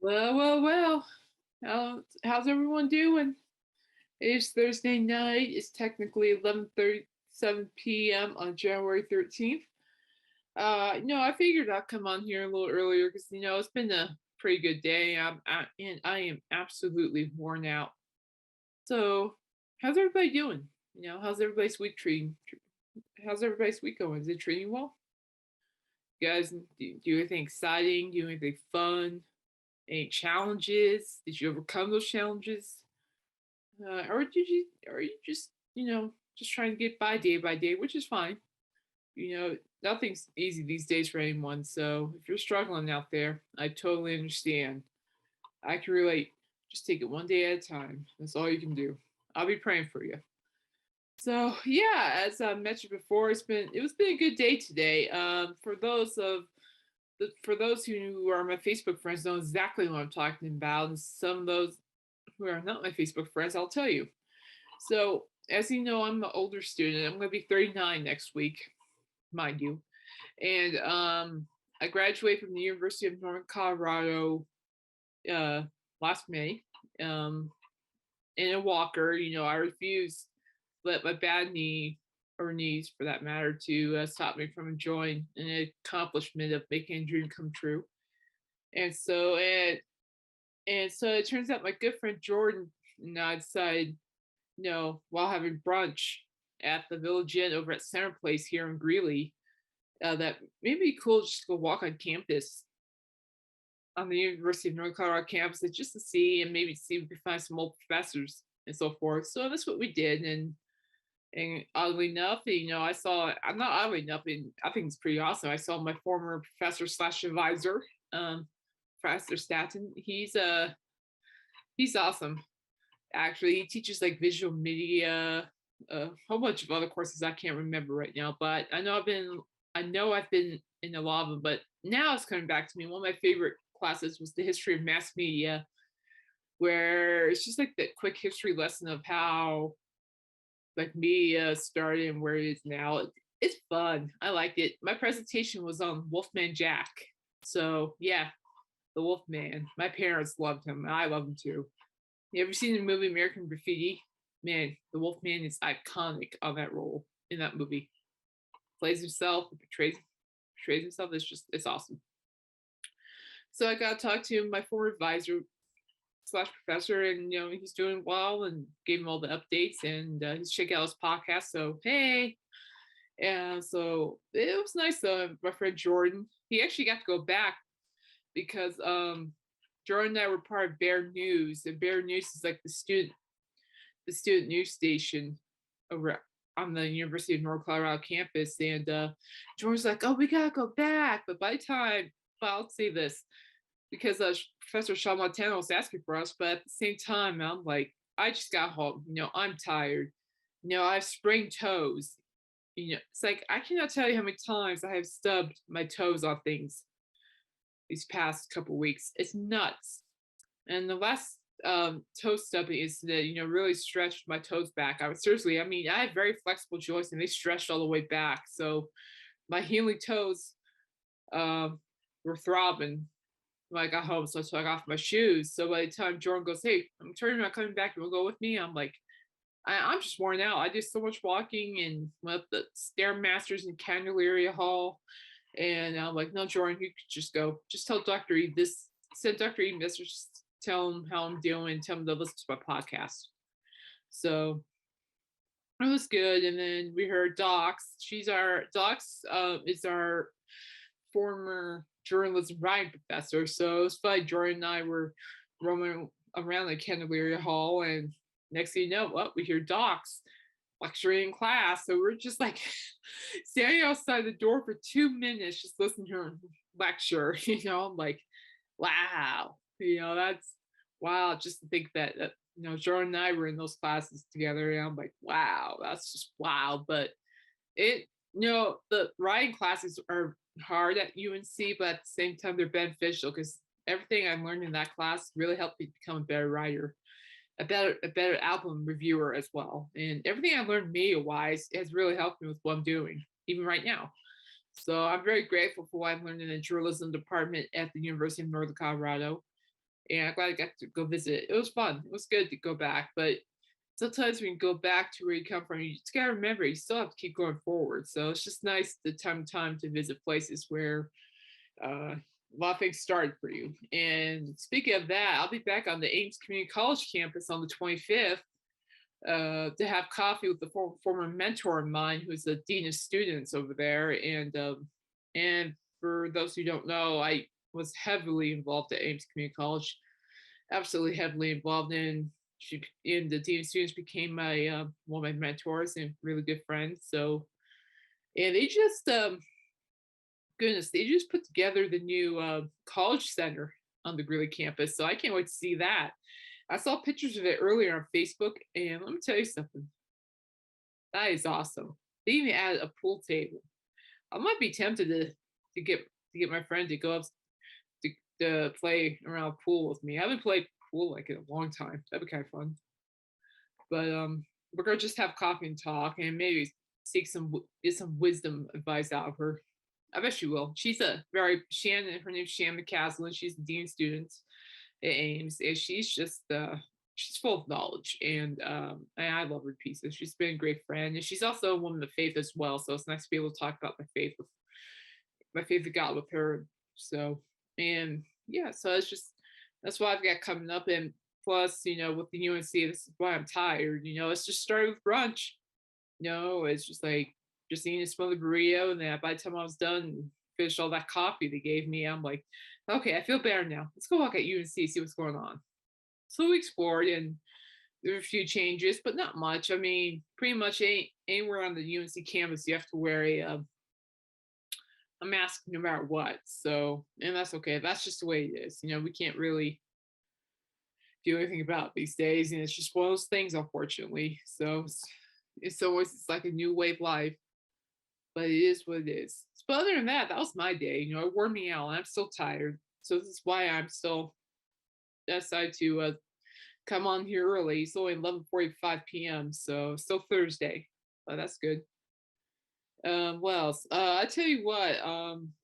Well. How's everyone doing? It's Thursday night. It's technically 11:37 p.m. on January 13th. I figured I'd come on here a little earlier because it's been a pretty good day. And I am absolutely worn out. So, how's everybody doing? How's everybody's week treating? How's everybody's week going? Is it treating well? You guys do anything exciting? Do anything fun? Any challenges? Did you overcome those challenges? Or you just just trying to get by day, which is fine. Nothing's easy these days for anyone. So if you're struggling out there, I totally understand. I can relate. Just take it one day at a time. That's all you can do. I'll be praying for you. So yeah, as I mentioned before, it was been a good day today. For those who are my Facebook friends know exactly what I'm talking about, and some of those who are not my Facebook friends, I'll tell you. So, as you know, I'm an older student. I'm going to be 39 next week, mind you. And I graduated from the University of Northern Colorado uh, last May in a walker. I refused to let my bad knee, or knees for that matter, to stop me from enjoying an accomplishment of making a dream come true. And so, it turns out my good friend Jordan and I decided, while having brunch at the Village Inn over at Center Place here in Greeley, that maybe be cool just to go walk on campus, on the University of North Colorado campus, just to see and maybe see if we could find some old professors and so forth. So that's what we did, and oddly enough, I saw. I'm not oddly enough, and I think it's pretty awesome. I saw my former professor slash advisor, Professor Staten. He's awesome. Actually, he teaches like visual media, a whole bunch of other courses I can't remember right now. But I know I've been in a lot of them. But now it's coming back to me. One of my favorite classes was the history of mass media, where it's just like the quick history lesson of how like media started and where it is now. It's fun. I liked it. My presentation was on Wolfman Jack. So yeah, the Wolfman. My parents loved him. And I love him too. You ever seen the movie American Graffiti? Man, the Wolfman is iconic on that role in that movie. Plays himself, portrays himself. It's awesome. So I got to talk to my former advisor slash professor, and he's doing well, and gave him all the updates, and he's checking out his podcast. So hey, and so it was nice though. My friend Jordan, he actually got to go back because Jordan and I were part of Bear News, and Bear News is like the student news station over on the University of North Colorado campus. And Jordan's like, "Oh, we gotta go back." But by the time, well, I'll say this because Professor Sean Montana was asking for us, but at the same time, I'm like, I just got home. I'm tired. I have sprained toes. It's like I cannot tell you how many times I have stubbed my toes on things these past couple weeks. It's nuts. And the last toe stubbing incident, really stretched my toes back. I mean, I had very flexible joints and they stretched all the way back. So my healing toes um, were throbbing when I got home. So I took off my shoes. So by the time Jordan goes, "Hey, I'm turning around coming back. You will go with me?" I'm like, I'm just worn out. I did so much walking and went up the Stairmasters in Candelaria Hall. And I'm like, "No, Jordan, you could just go. Just tell Dr. E this, send Dr. E message, tell him how I'm doing, tell him to listen to my podcast." So it was good. And then we heard Docs is our former journalism writing professor. So it was fun. Jordan and I were roaming around the Candelaria Hall, and next thing you know, what, we hear Docs lecturing in class. So we're just like standing outside the door for 2 minutes, just listening to her lecture. I'm like, wow, that's wow. Just to think that Jordan and I were in those classes together, and I'm like, wow, that's just wow. But it, the writing classes are hard at UNC, but at the same time, they're beneficial because everything I learned in that class really helped me become a better writer, a better album reviewer as well. And everything I learned media wise has really helped me with what I'm doing, even right now. So I'm very grateful for what I'm learning in the journalism department at the University of Northern Colorado. And I'm glad I got to go visit. It was fun. It was good to go back. But sometimes when you go back to where you come from, you just gotta remember you still have to keep going forward. So it's just nice the time to visit places where a lot of things started for you. And speaking of that, I'll be back on the Ames Community College campus on the 25th to have coffee with the former mentor of mine, who's the dean of students over there. And for those who don't know, I was heavily involved at Ames Community College, absolutely heavily involved in. She and the dean of students became my one of my mentors and really good friends. So and they just goodness, they just put together the new college center on the Greeley campus. So I can't wait to see that. I saw pictures of it earlier on Facebook, and let me tell you something. That is awesome. They even added a pool table. I might be tempted to get my friend to go up to play around pool with me. I haven't played pool like in a long time. That'd be kind of fun. But we're gonna just have coffee and talk, and maybe seek get some wisdom advice out of her. I bet she will. She's a very Shannon. Her name's Shannon McCaslin. She's the dean of students at Ames, and she's full of knowledge, and I love her to pieces. She's been a great friend, and she's also a woman of faith as well. So it's nice to be able to talk about my faith of God with her. So and yeah, so it's just that's what I've got coming up, and plus with the UNC, this is why I'm tired. It's just started with brunch. It's just like just eating a smothered burrito, and then by the time I was done and finished all that coffee they gave me, I'm like, okay, I feel better now. Let's go walk at UNC, see what's going on. So we explored, and there were a few changes, but not much. I mean, pretty much anywhere on the UNC campus, you have to wear a mask no matter what. So, and that's okay. That's just the way it is. We can't really do anything about it these days, and it's just one of those things, unfortunately. So it's like a new way of life, but it is what it is. But other than that, that was my day. It wore me out, and I'm still tired. So this is why I'm still decided to come on here early. It's only 11:45 p.m., so still Thursday. But that's good. What else? I tell you what.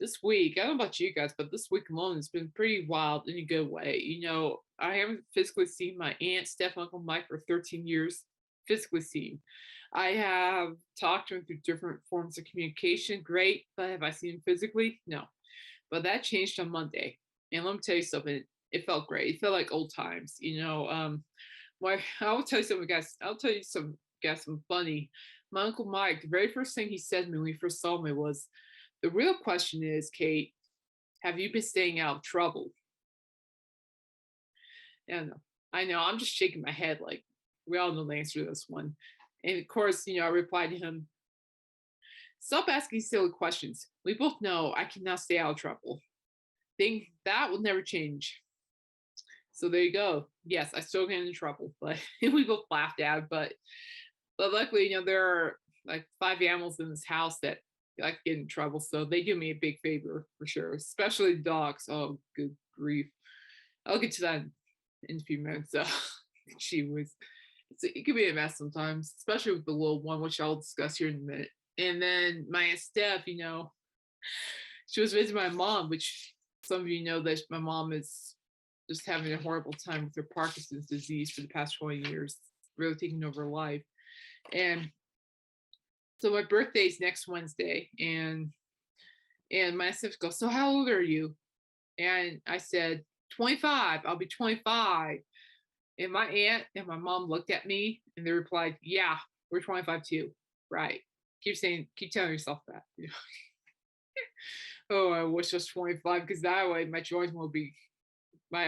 This week, I don't know about you guys, but this week alone has been pretty wild in a good way. I haven't physically seen my aunt, step uncle Mike for 13 years. Physically seen. I have talked to him through different forms of communication. Great, but have I seen him physically? No. But that changed on Monday, and let me tell you something. It felt great. It felt like old times. Why I'll tell you something, guys. I'll tell you some funny. My uncle Mike, the very first thing he said to me when he first saw me was, "The real question is, Kate, have you been staying out of trouble?" And I know I'm just shaking my head like we all know the answer to this one. And of course, I replied to him, "Stop asking silly questions. We both know I cannot stay out of trouble. Think that will never change." So there you go. Yes, I still get into trouble, but we both laughed at it. But luckily, there are like 5 animals in this house that like get in trouble, so they do me a big favor for sure. Especially dogs. Oh, good grief! I'll get to that in a few minutes. So she was. It can be a mess sometimes, especially with the little one, which I'll discuss here in a minute. And then my aunt Steph, she was visiting my mom, which some of you know that my mom is just having a horrible time with her Parkinson's disease for the past 20 years, really taking over her life. And so my birthday is next Wednesday, and my sister goes, "So how old are you?" And I said, 25. I'll be 25. And my aunt and my mom looked at me and they replied, "Yeah, we're 25 too." Right. Keep telling yourself that. Oh, I wish I was 25 because that way my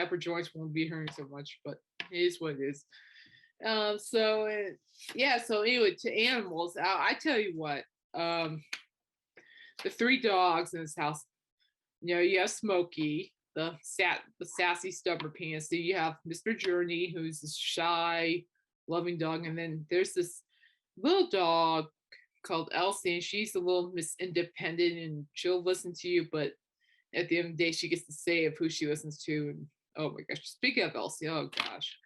upper joints won't be hurting so much, but it is what it is. Yeah, so anyway, to animals, I tell you what, the 3 dogs in this house, you have Smokey, the sassy stubborn pants. So you have Mr. Journey, who's this shy, loving dog, and then there's this little dog called Elsie, and she's a little Miss Independent, and she'll listen to you, but at the end of the day, she gets to say of who she listens to. And oh my gosh, speaking of Elsie, oh gosh,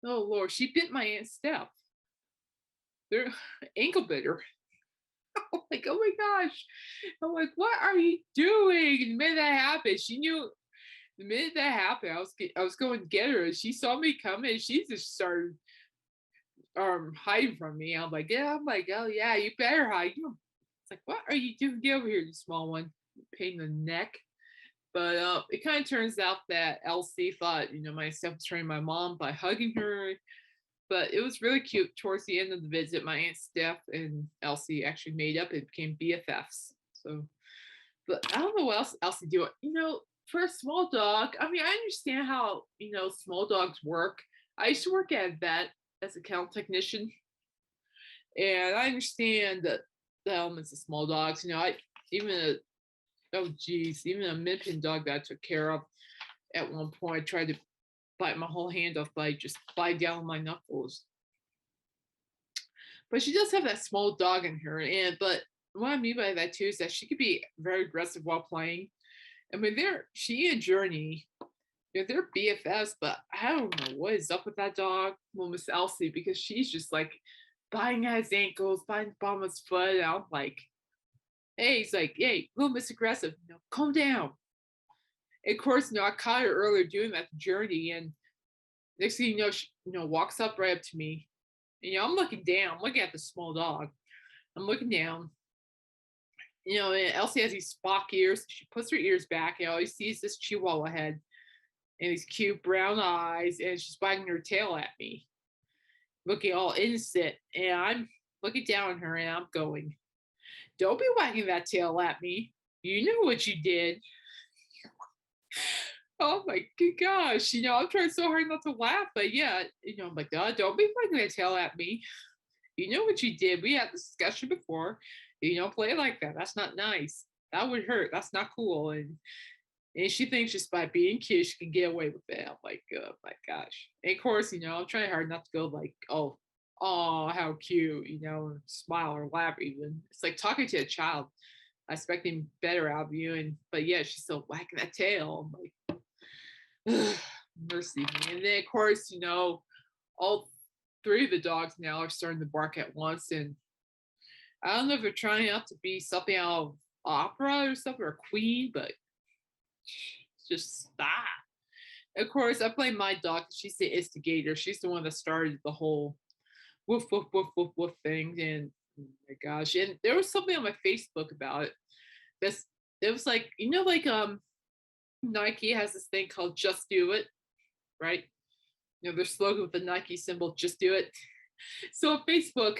oh Lord, she bit my Aunt Steph. Their ankle bit her. I'm like, oh my gosh. I'm like, what are you doing? And the minute that happened, she knew. The minute that happened, I was going to get her, and she saw me coming. She just started hiding from me. I'm like, yeah. I'm like, oh yeah, you better hide. It's like, what are you doing? Get over here, you small one. Pain in the neck. But it kind of turns out that Elsie thought, myself was training my mom by hugging her. But it was really cute. Towards the end of the visit, my Aunt Steph and Elsie actually made up and became BFFs. So, but I don't know what else Elsie do. For a small dog, I mean, I understand how, small dogs work. I used to work at a vet as a kennel technician, and I understand the elements of small dogs. Even a oh geez, even a mid-pin dog that I took care of at one point, I tried to bite my whole hand off by just bite down on my knuckles. But she does have that small dog in her, and but what I mean by that too is that she could be very aggressive while playing. I mean, she and Journey, they're BFFs, but I don't know what is up with that dog, well, Miss Elsie, because she's just like biting at his ankles, biting the bottom of his foot. And I'm like, hey, he's like, hey, little Miss Aggressive, calm down. And of course, I caught her earlier doing that to Journey, and next thing you know, she, walks up right up to me. And, I'm looking down, I'm looking at the small dog. I'm looking down. And Elsie has these Spock ears. She puts her ears back, and all you see is this Chihuahua head and these cute brown eyes, and she's wagging her tail at me, looking all innocent. And I'm looking down at her, and I'm going, don't be wagging that tail at me. You know what you did. Oh my gosh. I'm trying so hard not to laugh, but yeah, I'm like, don't be wagging that tail at me. You know what you did. We had this discussion before. You don't play like that. That's not nice. That would hurt. That's not cool. And she thinks just by being cute, she can get away with it. I'm like, oh my gosh. And of course, I'm trying hard not to go like, oh, how cute, smile or laugh even. It's like talking to a child. I expecting better out of you. But yeah, she's still whacking that tail. I'm like, ugh, mercy me. And then of course, all three of the dogs now are starting to bark at once. And I don't know if they're trying out to be something out of opera or something or Queen, but just stop. Of course, I blame my dog. She's the instigator. She's the one that started the whole woof woof woof woof woof thing. And oh my gosh! And there was something on my Facebook about it. This it was like Nike has this thing called "Just Do It," right? Their slogan with the Nike symbol, "Just Do It." So on Facebook,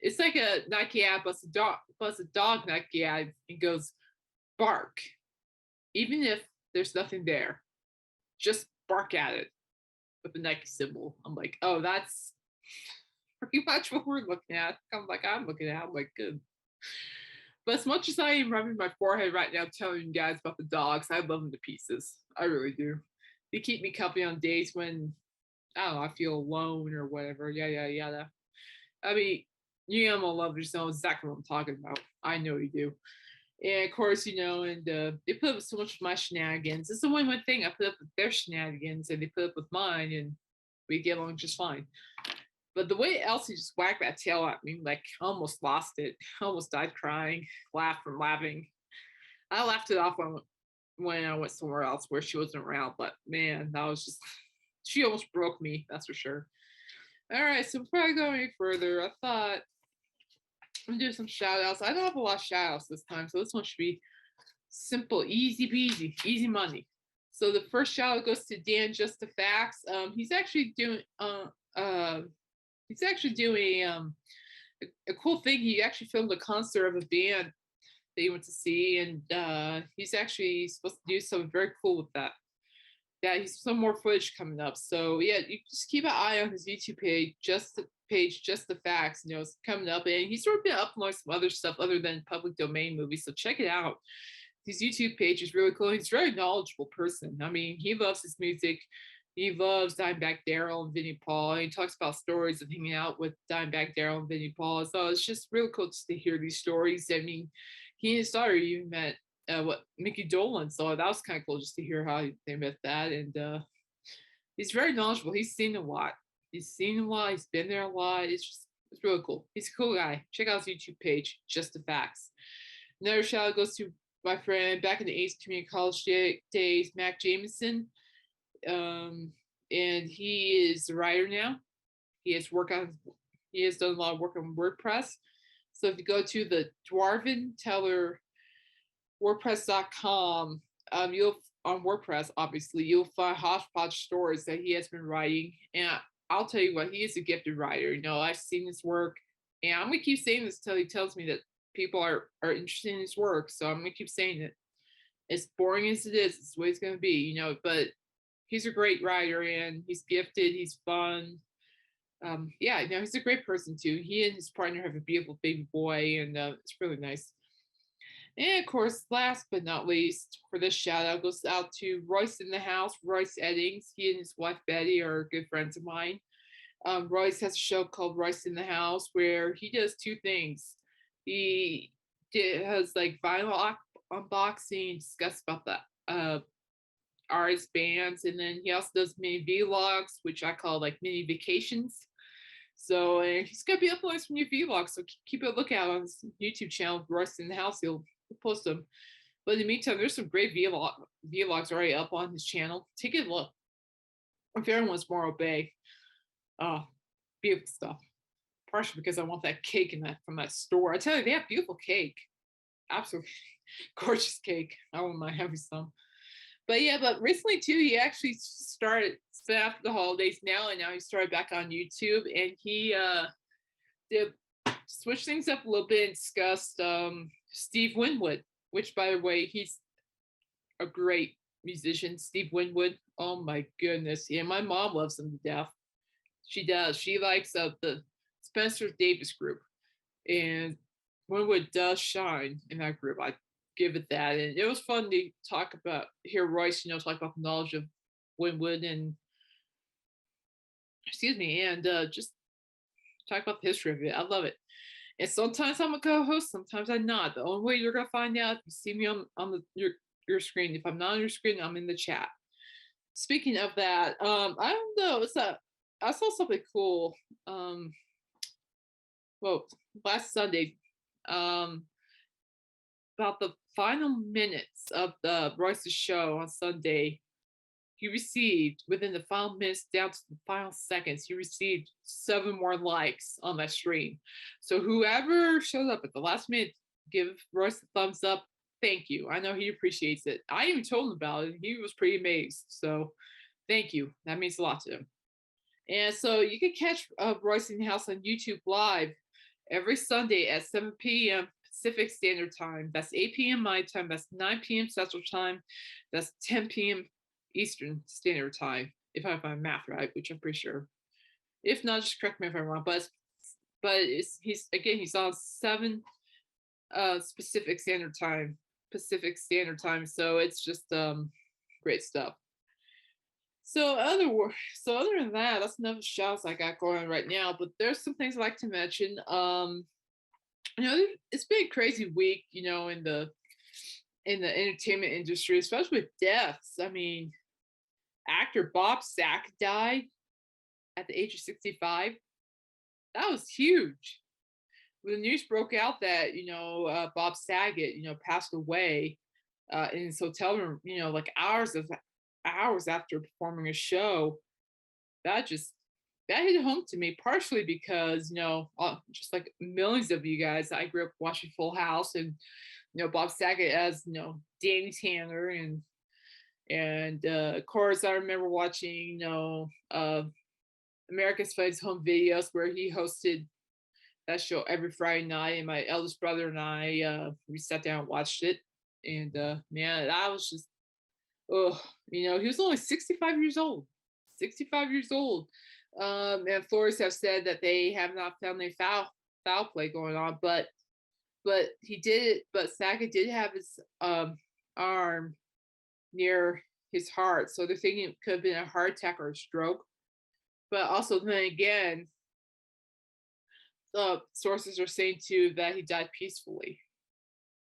it's like a Nike ad plus a dog Nike ad, and goes bark, even if there's nothing there. Just bark at it with the Nike symbol. I'm like, oh, that's pretty much what we're looking at. I'm looking at. I'm like, good. But as much as I am rubbing my forehead right now, telling you guys about the dogs, I love them to pieces. I really do. They keep me company on days when I don't know, I feel alone or whatever. Yada yada. I mean, you animal lovers know exactly what I'm talking about. I know you do. And of course, and they put up with so much of my shenanigans. It's the one thing. I put up with their shenanigans, and they put up with mine, and we get along just fine. But the way Elsie just whacked that tail at me, like almost lost it, almost died crying, laughed from laughing. I laughed it off when I went somewhere else where she wasn't around. But man, that was just, she almost broke me, that's for sure. All right, so before I go any further, I thought I'm gonna do some shout outs. I don't have a lot of shout outs this time, so this one should be simple, easy peasy, easy money. So the first shout out goes to Dan Just the Facts. He's actually doing a cool thing. He actually filmed a concert of a band that he went to see, and he's actually supposed to do something very cool with that. Yeah, he's some more footage coming up. So yeah, you just keep an eye on his YouTube page, just the facts. It's coming up, and he's sort of been uploading some other stuff other than public domain movies. So check it out. His YouTube page is really cool. He's a very knowledgeable person. I mean, he loves his music. He loves Dimebag Daryl and Vinnie Paul. And he talks about stories of hanging out with Dimebag Daryl and Vinnie Paul. So it's just really cool just to hear these stories. I mean, he and his daughter even met Mickey Dolan. So that was kind of cool just to hear how they met that. And he's very knowledgeable. He's seen a lot. He's been there a lot. It's really cool. He's a cool guy. Check out his YouTube page, Just the Facts. Another shout out goes to my friend back in the 80s community college days, Mac Jameson. Um, and he is a writer now. He has worked on he has done a lot of work on WordPress. So if you go to the Dwarven Teller WordPress.com, you'll on WordPress, obviously, you'll find hodgepodge stories that he has been writing. And I'll tell you what, he is a gifted writer. I've seen his work, and I'm gonna keep saying this until he tells me that people are interested in his work. So I'm gonna keep saying it. As boring as it is, it's the way it's gonna be. But he's a great writer, and he's gifted. He's fun. Yeah, he's a great person too. He and his partner have a beautiful baby boy, and it's really nice. And of course, last but not least, for this shout out goes out to Royce in the house, Royce Eddings. He and his wife Betty are good friends of mine. Royce has a show called Royce in the House where he does two things. He has like vinyl unboxing, discuss about the artist bands, and then he also does mini vlogs, which I call like mini vacations. So he's gonna be uploading some new vlogs, so keep a lookout on his YouTube channel, Royce in the House. He'll post them. But in the meantime, there's some great vlogs already up on his channel. Take a look. If everyone's Morro Bay, oh, beautiful stuff. Partially because I want that cake from that store. I tell you, they have beautiful cake. Absolutely gorgeous cake. I wouldn't mind having some. But recently too, he actually started after the holidays now, and now he started back on YouTube, and he did switch things up a little bit and discussed Steve Winwood, which by the way, he's a great musician. Steve Winwood, oh my goodness, yeah, my mom loves him to death. She does. She likes the Spencer Davis group, and Winwood does shine in that group. I give it that. And it was fun to hear Royce, talk about the knowledge of Winwood and just talk about the history of it. I love it. And sometimes I'm a co-host, sometimes I'm not. The only way you're gonna find out if you see me on your screen. If I'm not on your screen, I'm in the chat. Speaking of that, I don't know. I saw something cool. Well, last Sunday, about the final minutes of the Royce's show on Sunday. He received, within the final minutes down to the final seconds, he received 7 more likes on that stream. So whoever showed up at the last minute, give Royce a thumbs up. Thank you. I know he appreciates it. I even told him about it. He was pretty amazed. So thank you. That means a lot to him. And so you can catch Royce in the House on YouTube Live every Sunday at 7 p.m. Pacific Standard Time. That's 8 p.m. my time. That's 9 p.m. Central Time. That's 10 p.m. Eastern Standard Time, if I have my math right, which I'm pretty sure. If not, just correct me if I'm wrong. But he's on 7 Pacific Standard Time. So it's just great stuff. So other than that, that's enough shouts I got going right now. But there's some things I'd like to mention. It's been a crazy week, in the entertainment industry, especially with deaths. I mean, actor Bob Saget died at the age of 65. That was huge. When the news broke out that Bob Saget passed away in his hotel room, like hours after performing a show, that hit home to me, partially because just like millions of you guys, I grew up watching Full House, and Bob Saget as Danny Tanner, and of course I remember watching America's Funniest Home Videos, where he hosted that show every Friday night, and my eldest brother and I we sat down and watched it, and man, I was just he was only 65 years old. And Flores have said that they have not found any foul play going on, but Saget did have his arm near his heart, so they're thinking it could have been a heart attack or a stroke. But also then again, sources are saying too that he died peacefully.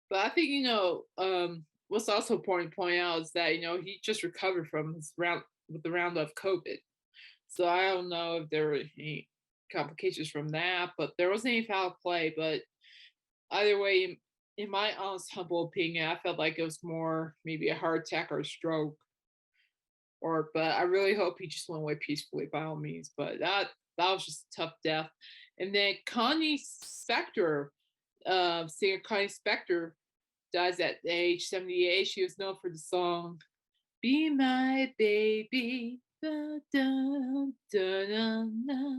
But I think what's also important to point out is that he just recovered from his round of COVID. So I don't know if there were any complications from that, but there wasn't any foul play. But either way, in my honest, humble opinion, I felt like it was more maybe a heart attack or a stroke, or but I really hope he just went away peacefully by all means. But that was just a tough death. And then Connie Specter, singer Connie Specter, dies at age 78. She was known for the song "Be My Baby." Da, da, da, da, da.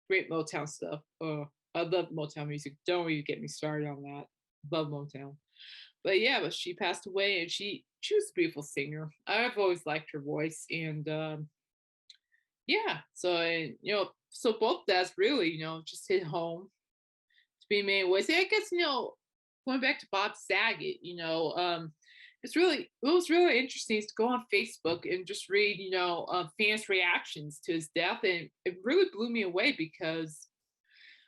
Great Motown stuff. I love Motown music. Don't even get me started on that. Love Motown. But yeah, but she passed away, and she was a beautiful singer. I've always liked her voice, and yeah. So and so both deaths really just hit home to be made ways. I guess going back to Bob Saget, it was really interesting to go on Facebook and just read fans' reactions to his death, and it really blew me away because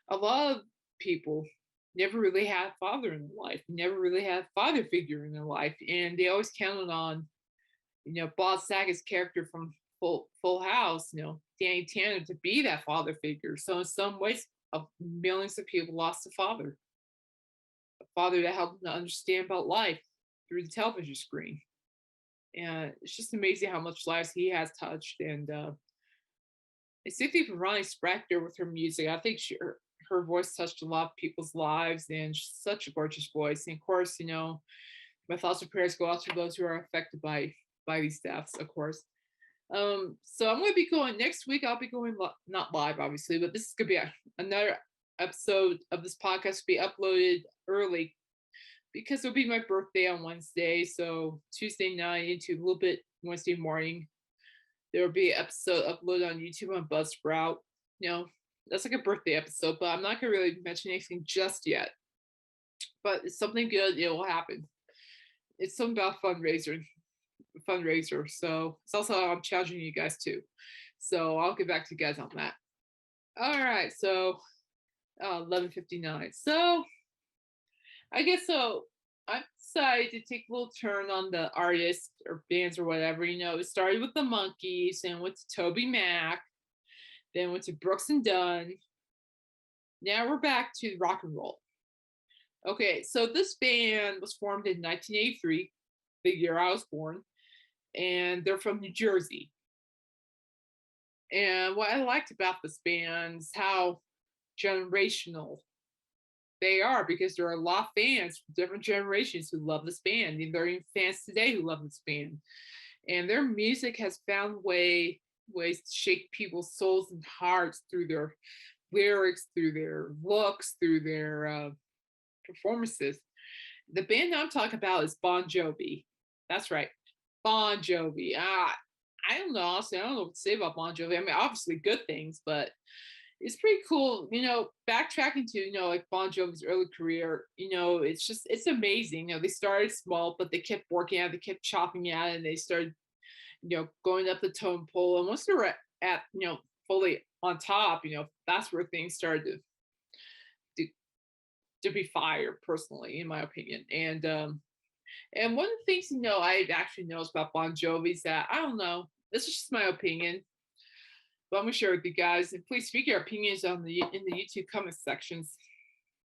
a lot of people never really had a father in their life, never really had a father figure in their life, and they always counted on Bob Saget's character from Full House, Danny Tanner, to be that father figure. So in some ways, millions of people lost a father that helped them to understand about life through the television screen. And it's just amazing how much lives he has touched. And it's simply for Ronnie Spector with her music. I think her voice touched a lot of people's lives, and she's such a gorgeous voice. And of course, my thoughts and prayers go out to those who are affected by these deaths, of course. So I'm going to be going next week. I'll be going not live, obviously, but this is going to be another episode of this podcast to be uploaded early because it'll be my birthday on Wednesday. So Tuesday night into a little bit Wednesday morning, there will be an episode uploaded on YouTube on Buzzsprout. That's like a birthday episode, but I'm not going to really mention anything just yet. But it's something good. It will happen. It's something about fundraiser. So it's also I'm challenging you guys too. So I'll get back to you guys on that. All right. So 11:59. So I guess so. I decided to take a little turn on the artists or bands or whatever. It started with the Monkees and went to Toby Mac, then went to Brooks and Dunn. Now we're back to rock and roll. Okay, so this band was formed in 1983, the year I was born, and they're from New Jersey. And what I liked about this band is how generational they are, because there are a lot of fans from different generations who love this band, and there are even fans today who love this band. And their music has found ways to shake people's souls and hearts through their lyrics, through their looks, through their performances. The band I'm talking about is Bon Jovi. That's right, Bon Jovi. I don't know, honestly, I don't know what to say about Bon Jovi. I mean, obviously good things, but it's pretty cool, backtracking to, like Bon Jovi's early career, it's amazing. They started small, but they kept working at it, they kept chopping at it, and they started, going up the tone pole. And once they were at fully on top, that's where things started to be fire, personally, in my opinion. And one of the things I actually noticed about Bon Jovi is that, I don't know, this is just my opinion, but I'm gonna share with you guys. And please speak your opinions in the YouTube comment sections.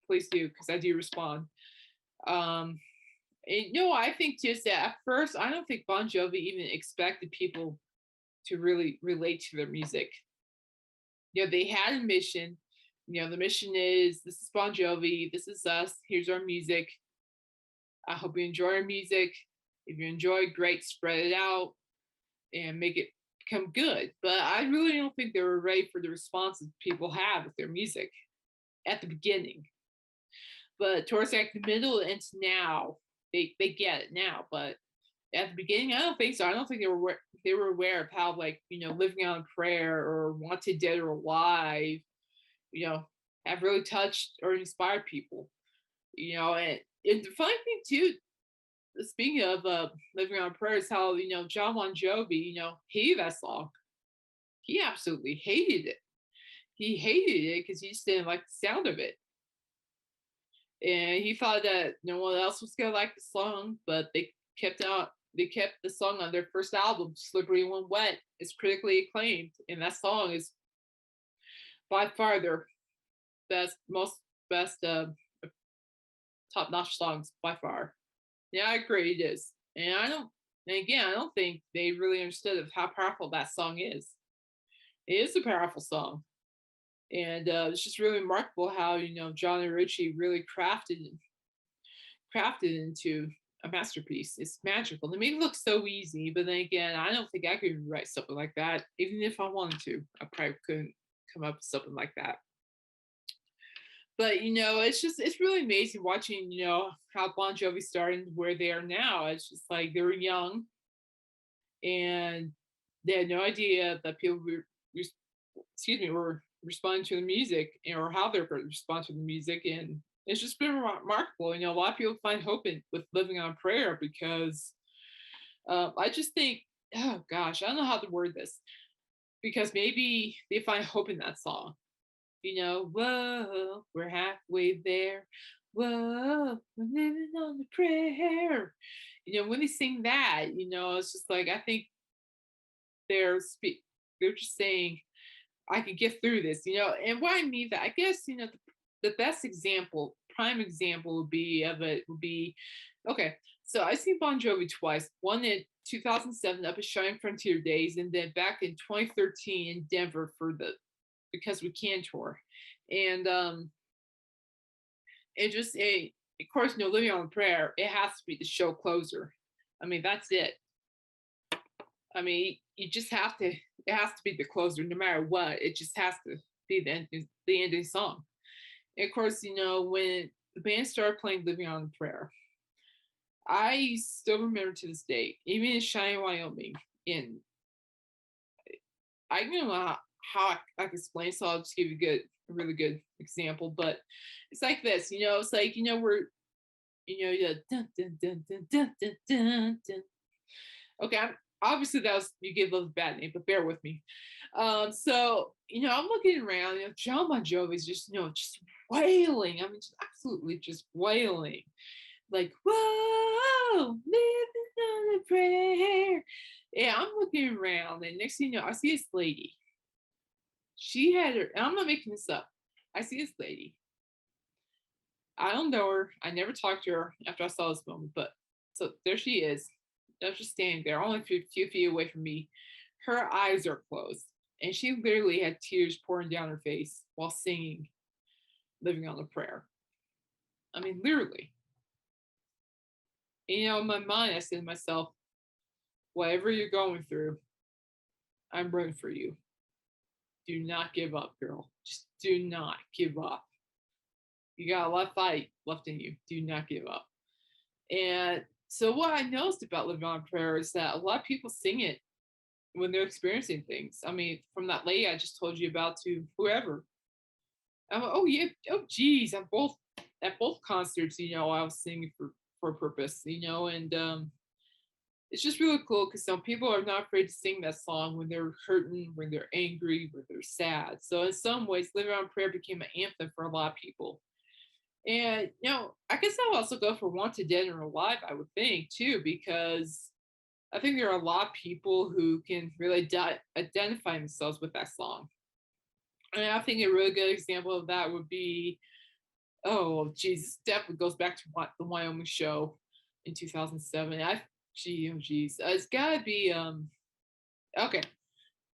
Please do, because I do respond. I think just that at first, I don't think Bon Jovi even expected people to really relate to their music. They had a mission. The mission is, this is Bon Jovi, this is us, here's our music. I hope you enjoy our music. If you enjoy, great, spread it out and make it become good. But I really don't think they were ready for the responses people have with their music at the beginning. But towards like the middle and now, they get it now. But at the beginning, I don't think so. I don't think they were aware of how, like, Living on Prayer or Wanted Dead or Alive, have really touched or inspired people. And the funny thing too, speaking of Living on Prayer, is how John Bon Jovi, hated that song. He absolutely hated it. He hated it because he just didn't like the sound of it, and he thought that no one else was gonna like the song. But they kept the song on their first album, Slippery When Wet. It's critically acclaimed, and that song is by far their best top-notch songs by far. Yeah, I agree it is. And again, I don't think they really understood of how powerful that song is. It is a powerful song. And it's just really remarkable how, John and Richie really crafted into a masterpiece. It's magical. They made it look so easy, but then again, I don't think I could even write something like that, even if I wanted to. I probably couldn't come up with something like that. But it's really amazing watching, how Bon Jovi started and where they are now. It's just like they were young and they had no idea that people were responding to the music or how they're going to respond to the music. And it's just been remarkable. A lot of people find hope with living on prayer because I just think, oh gosh, I don't know how to word this because maybe they find hope in that song. Whoa, we're halfway there. Whoa, we're living on the prayer. When they sing that, it's just like I think they're just saying I could get through this, and what I mean that I guess, the best example, prime example would be okay. So I've seen Bon Jovi twice, one in 2007 up at Shining Frontier Days, and then back in 2013 in Denver for the Because We Can tour. And it just of course, Living on a Prayer, it has to be the show closer. I mean, that's it. I mean, you just have to. It has to be the closer, no matter what. It just has to be the ending song. And of course, when the band started playing "Living on a Prayer," I still remember to this day, even in Cheyenne, Wyoming. In I don't know how I can explain, so I'll just give you a really good example. But it's like this, It's like we're dun, dun, dun, dun, dun, dun, dun, dun. Okay, obviously that was you gave Love a bad name, but bear with me. So I'm looking around. John Bon Jovi's just wailing. I mean, just absolutely just wailing, like whoa, living on a prayer. Yeah, I'm looking around, and next thing you know, I see this lady. She had her. And I'm not making this up. I see this lady. I don't know her. I never talked to her after I saw this moment, but so there she is. She's just standing there, only a few feet away from me. Her eyes are closed, and she literally had tears pouring down her face while singing "Living on a Prayer." I mean, literally. And, in my mind, I said to myself, "Whatever you're going through, I'm rooting for you. Do not give up, girl. Just do not give up. You got a lot of fight left in you. Do not give up." And so what I noticed about Living on Prayer is that a lot of people sing it when they're experiencing things. I mean, from that lady I just told you about to whoever. I'm like, oh yeah, oh geez, at both concerts, I was singing for a purpose, and it's just really cool because some people are not afraid to sing that song when they're hurting, when they're angry, when they're sad. So in some ways, Living on Prayer became an anthem for a lot of people. And I guess I'll also go for Wanted Dead or Alive, I would think too, because I think there are a lot of people who can really identify themselves with that song. And I think a really good example of that would be, oh, Jesus, definitely goes back to the Wyoming show in 2007. It's gotta be, okay,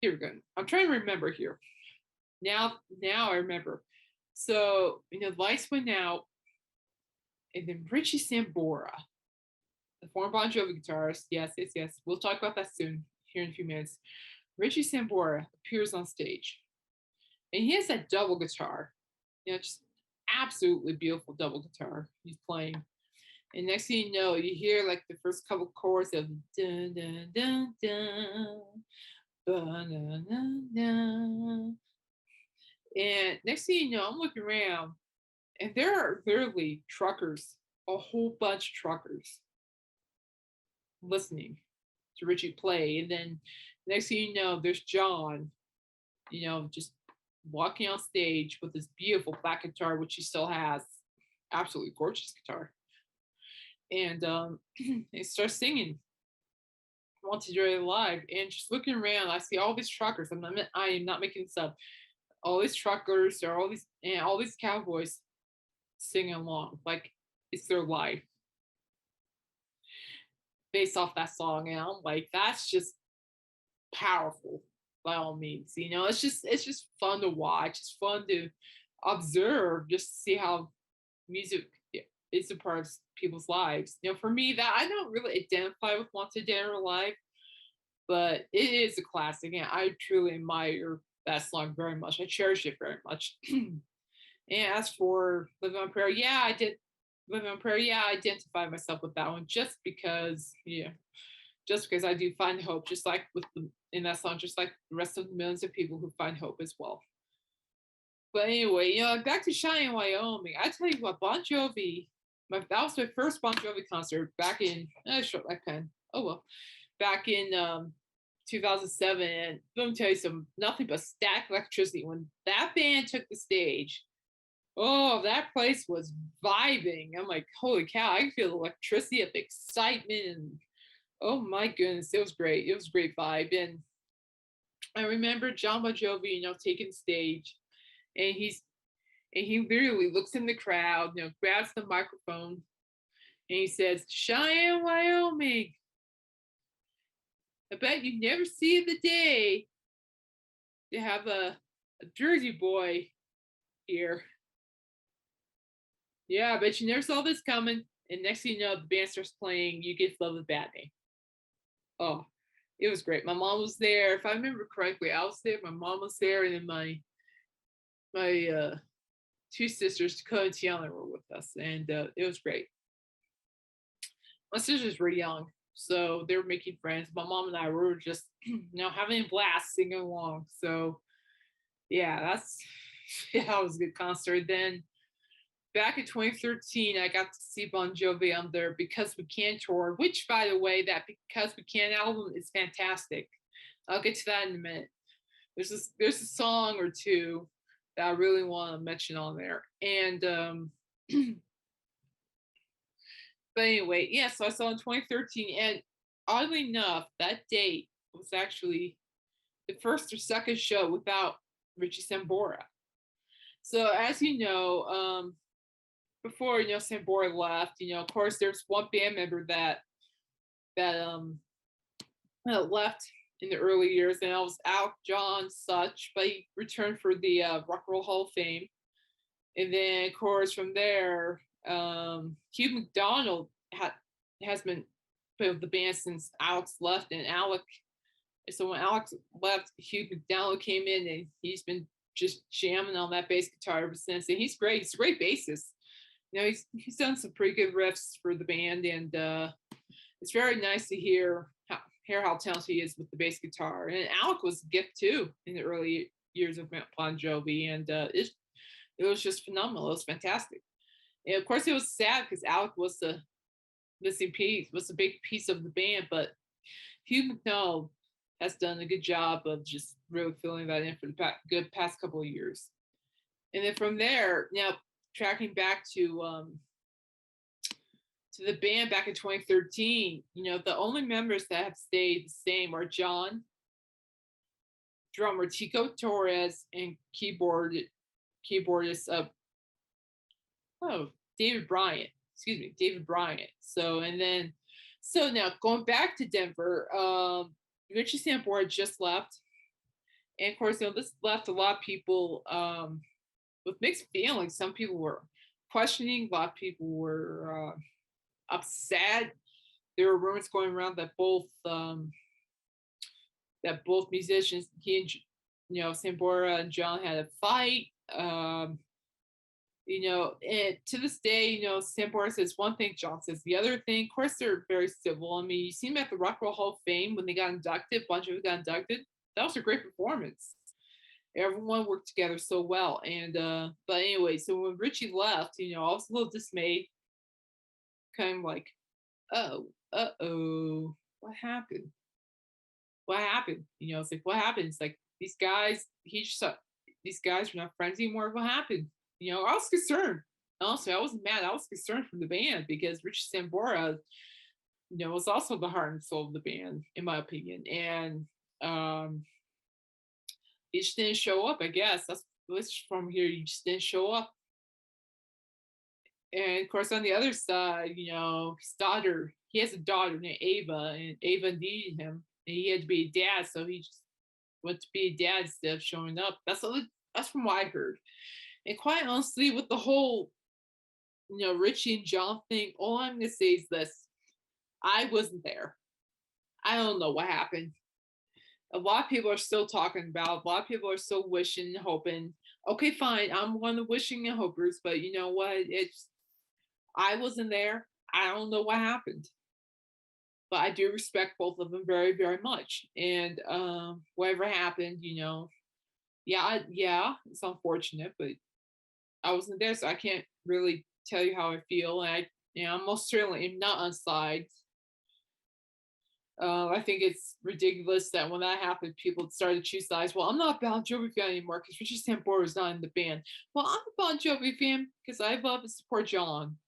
here we go. I'm trying to remember here. Now I remember. So, the lights went out, and then Richie Sambora, the former Bon Jovi guitarist, yes, yes, yes, we'll talk about that soon, here in a few minutes. Richie Sambora appears on stage, and he has that double guitar, just absolutely beautiful double guitar he's playing. And next thing you know, you hear like the first couple chords of dun dun dun dun, dun, dun, dun. And next thing you know, I'm looking around, and there are literally truckers, a whole bunch of truckers, listening to Richie play. And then next thing you know, there's John, just walking on stage with this beautiful black guitar, which he still has, absolutely gorgeous guitar. And he starts singing "Want to Join Live," and just looking around, I see all these truckers. I am not making this up. All these truckers, or all these cowboys singing along. Like it's their life based off that song. And I'm like, that's just powerful by all means. It's just fun to watch. It's fun to observe, just to see how music is a part of people's lives. For me, that I don't really identify with Wanted Dead or Alive, but it is a classic, and I truly admire that song very much. I cherish it very much. And as for Live on Prayer, yeah, I did Live on Prayer. Yeah, I identify myself with that one just because, just because I do find hope, just like in that song, just like the rest of the millions of people who find hope as well. But anyway, back to Cheyenne, Wyoming. I tell you what, Bon Jovi, that was my first Bon Jovi concert back in, short like pen. Oh well, back in 2007. And let me tell you some nothing but static electricity when that band took the stage. Oh, that place was vibing. I'm like, holy cow, I can feel the electricity of excitement. And oh my goodness, it was great. It was a great vibe. And I remember John Bon Jovi, taking the stage, and he literally looks in the crowd, grabs the microphone, and he says, Cheyenne, Wyoming. I bet you never see the day to have a Jersey boy here. Yeah, I bet you never saw this coming. And next thing you know, the band starts playing You Give Love a Bad Name. Oh, it was great. My mom was there. If I remember correctly, I was there. My mom was there, and then my two sisters, Dakota and Tiana, were with us, and it was great. My sisters were young, so they were making friends. My mom and I were just, having a blast singing along. So, yeah, that was a good concert. Then back in 2013, I got to see Bon Jovi on their Because We Can tour, which, by the way, that Because We Can album is fantastic. I'll get to that in a minute. There's a song or two that I really want to mention on there. And but anyway, yeah, so I saw in 2013, and oddly enough, that date was actually the first or second show without Richie Sambora. So as you know, before Sambora left, of course there's one band member that left in the early years, and I was Alec John Such, but he returned for the Rock and Roll Hall of Fame. And then, of course, from there, Hugh McDonald has been with the band since Alex left, and so when Alex left, Hugh McDonald came in, and he's been just jamming on that bass guitar ever since. And he's great. He's a great bassist. He's done some pretty good riffs for the band, and it's very nice to hear how talented he is with the bass guitar. And Alec was a gift too in the early years of Bon Jovi, and it was just phenomenal. It was fantastic. And of course, it was sad because Alec was the missing piece, was a big piece of the band, but Hugh McDonald has done a good job of just really filling that in for the past couple of years. And then from there, now tracking back to the band back in 2013, the only members that have stayed the same are John, drummer Tico Torres, and keyboardist David Bryant. Excuse me, David Bryant. So now going back to Denver, Richie Sambora just left, and of course, this left a lot of people with mixed feelings. Some people were questioning. A lot of people were upset. There were rumors going around that both musicians, he and Sambora and John, had a fight. And to this day, Sambora says one thing, John says the other thing. Of course, they're very civil. I mean, you see them at the Rock and Roll Hall of Fame when they got inducted. Bon Jovi got inducted. That was a great performance. Everyone worked together so well. And but anyway, so when Richie left, I was a little dismayed. Kind of like, what happened? What happened? It's like, what happened? It's like these guys are not friends anymore. What happened? I was concerned. Honestly, I wasn't mad. I was concerned for the band because Richie Sambora, was also the heart and soul of the band, in my opinion. And he just didn't show up, I guess. That's from here. You just didn't show up. And of course, on the other side, his daughter, he has a daughter named Ava, and Ava needed him, and he had to be a dad, so he just went to be a dad instead of showing up. That's from what I heard. And quite honestly, with the whole, Richie and John thing, all I'm gonna say is this: I wasn't there. I don't know what happened. A lot of people are still talking about. A lot of people are still wishing and hoping. Okay, fine. I'm one of the wishing and hopers, but you know what? I wasn't there. I don't know what happened, but I do respect both of them very, very much. And whatever happened, yeah, it's unfortunate, but I wasn't there, so I can't really tell you how I feel. And I most certainly am not on sides. I think it's ridiculous that when that happened, people started to choose sides. Well, I'm not a Bon Jovi fan anymore because Richie Sambora is not in the band. Well, I'm a Bon Jovi fan because I love and support John.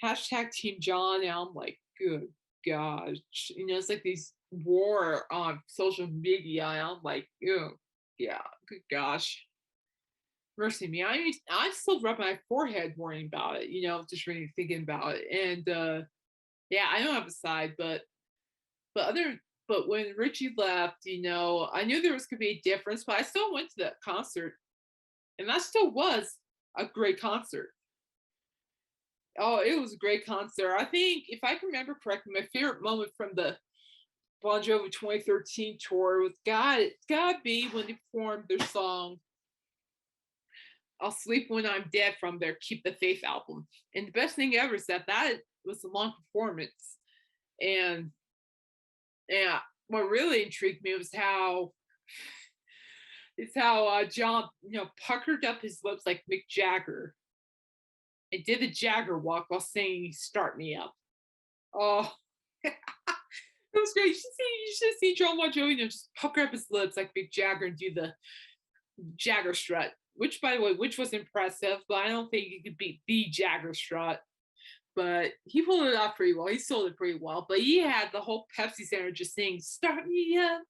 Hashtag Team John. And I'm like, good gosh. It's like these war on social media. And I'm like, oh, yeah, good gosh. Mercy me. I mean, I still rub my forehead worrying about it, just really thinking about it. And yeah, I don't have a side, but other but when Richie left, I knew there was gonna be a difference, but I still went to that concert, and that still was a great concert. Oh, it was a great concert. I think if I can remember correctly, my favorite moment from the Bon Jovi 2013 tour was it's gotta be when they performed their song "I'll Sleep When I'm Dead" from their "Keep the Faith" album. And the best thing ever is that was a long performance, and yeah, what really intrigued me was how John, puckered up his lips like Mick Jagger and did the Jagger walk while singing "Start Me Up." Oh, it was great. You should see John Bon Jovi, just pucker up his lips like Mick Jagger and do the Jagger strut. Which, by the way, was impressive, but I don't think he could beat the Jagger strut. But he pulled it off pretty well. He sold it pretty well. But he had the whole Pepsi Center just saying, "Start me up.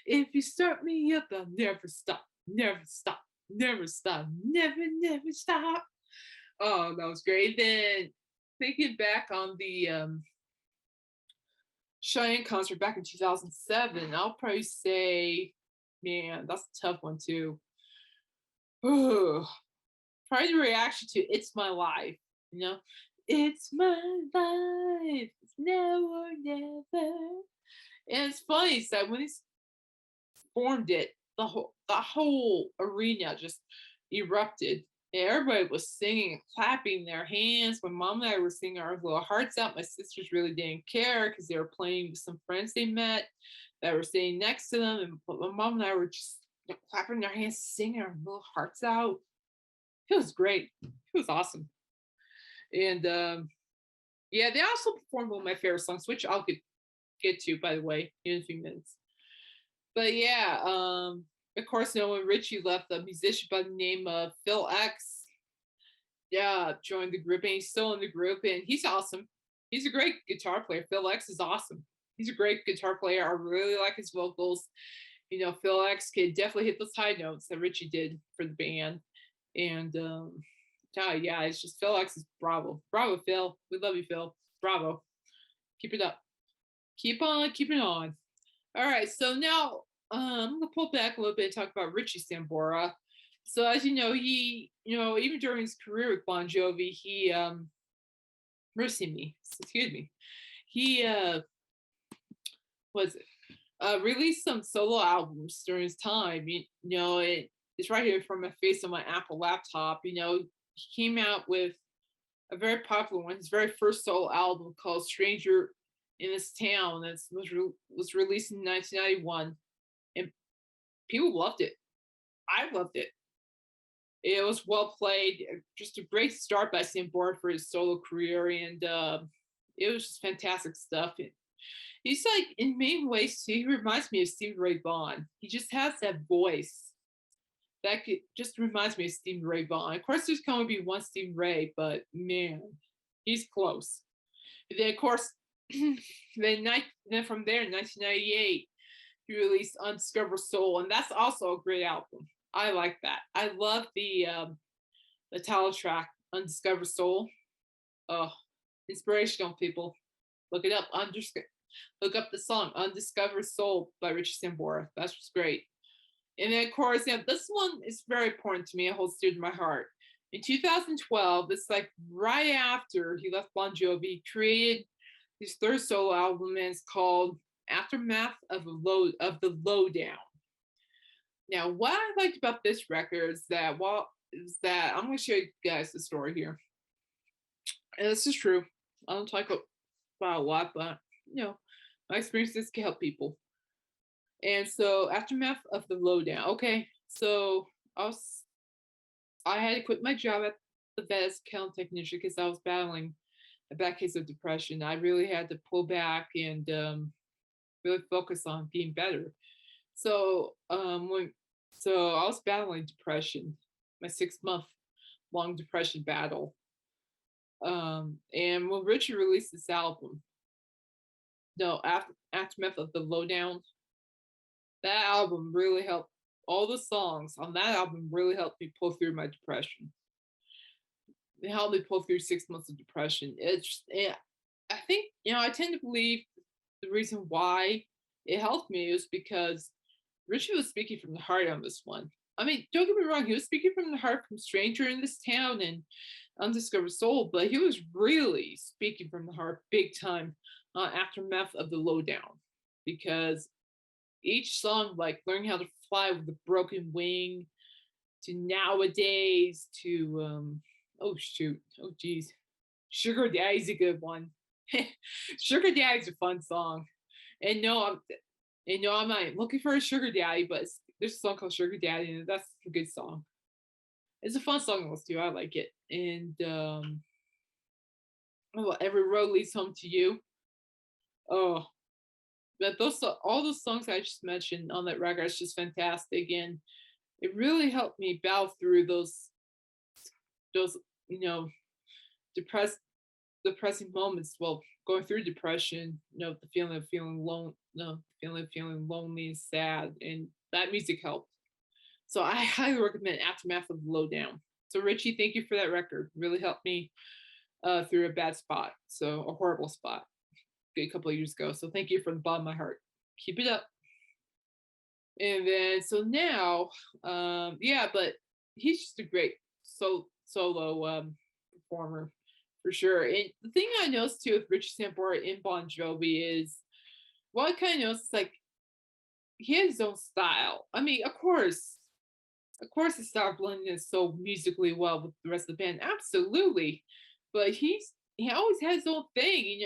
If you start me up, I'll never stop, never stop, never stop, never, never stop." Oh, that was great. Then thinking back on the Cheyenne concert back in 2007, I'll probably say, man, that's a tough one too. Ooh, probably the reaction to "It's My Life," you know? It's my life. It's now or never. And it's funny, so when he formed it, the whole arena just erupted. And everybody was singing and clapping their hands. My mom and I were singing our little hearts out. My sisters really didn't care because they were playing with some friends they met that were sitting next to them. And but my mom and I were just clapping their hands, singing our little hearts out. It was great. It was awesome. And yeah, they also performed one of my favorite songs, which I'll get to, by the way, in a few minutes. But yeah, of course, when Richie left, a musician by the name of Phil X, yeah, joined the group, and he's still in the group, and he's awesome. He's a great guitar player. Phil X is awesome. He's a great guitar player. I really like his vocals. Phil X could definitely hit those high notes that Richie did for the band. And yeah, it's just Phil X is bravo. Bravo, Phil. We love you, Phil. Bravo. Keep it up. Keep on keeping on. All right, so now I'm gonna pull back a little bit and talk about Richie Sambora. So as you know, he, even during his career with Bon Jovi, he excuse me, he was released some solo albums during his time. It's right here from my face on my Apple laptop. He came out with a very popular one, his very first solo album called "Stranger in This Town." That was released in 1991, and people loved it. I loved it. It was well played, just a great start by Sambora for his solo career, and it was just fantastic stuff. He's like, in many ways, he reminds me of Stevie Ray Vaughan. He just has that voice just reminds me of Stevie Ray Vaughan. Of course, there's going to be one Stevie Ray, but man, he's close. And then, of course, then from there, in 1998, he released "Undiscovered Soul," and that's also a great album. I like that. I love the title track, "Undiscovered Soul." Oh, inspirational, people. Look it up. Look up the song "Undiscovered Soul" by Richie Sambora. That's just great. And then, of course, yeah, this one is very important to me. It holds dear to my heart. In 2012, it's like right after he left Bon Jovi, created his third solo album, and it's called "Aftermath of the Lowdown." Now, what I liked about this record is that I'm going to show you guys the story here, and this is true. I don't talk about a lot, but my experiences can help people. And so, aftermath of the lowdown. Okay, so I was I had to quit my job at the vet as account technician because I was battling a bad case of depression. I really had to pull back and really focus on being better. So I was battling depression, my 6 month long depression battle. And when Richie released this album, no, aftermath of the lowdown, that album really helped. All the songs on that album really helped me pull through my depression. It helped me pull through 6 months of depression. I think I tend to believe the reason why it helped me is because Richie was speaking from the heart on this one. I mean, don't get me wrong, he was speaking from the heart from Stranger in This Town and Undiscovered Soul, but he was really speaking from the heart big time on Aftermath of the Lowdown, because each song, like Learning How to Fly with a Broken Wing, to Nowadays, to oh shoot, oh geez, Sugar Daddy's a good one. Sugar Daddy's a fun song. And I'm not looking for a sugar daddy, but there's a song called Sugar Daddy, and that's a good song. It's a fun song to listen to. I like it. And Every Road Leads Home to You. Oh, but all those songs I just mentioned on that record is just fantastic, and it really helped me battle through those depressed depressing moments. Well, going through depression, the feeling of feeling alone, no, the feeling of feeling lonely and sad, and that music helped. So I highly recommend Aftermath of the Lowdown. So Richie, thank you for that record. Really helped me through a bad spot, so a horrible spot a couple of years ago. So thank you from the bottom of my heart. Keep it up. And then so now, yeah, but he's just a great solo performer for sure. And the thing I noticed too with Richie Sambora in Bon Jovi is, well, I kind of noticed like he has his own style. I mean, of course, his style blending is so musically well with the rest of the band, absolutely. But he always has his own thing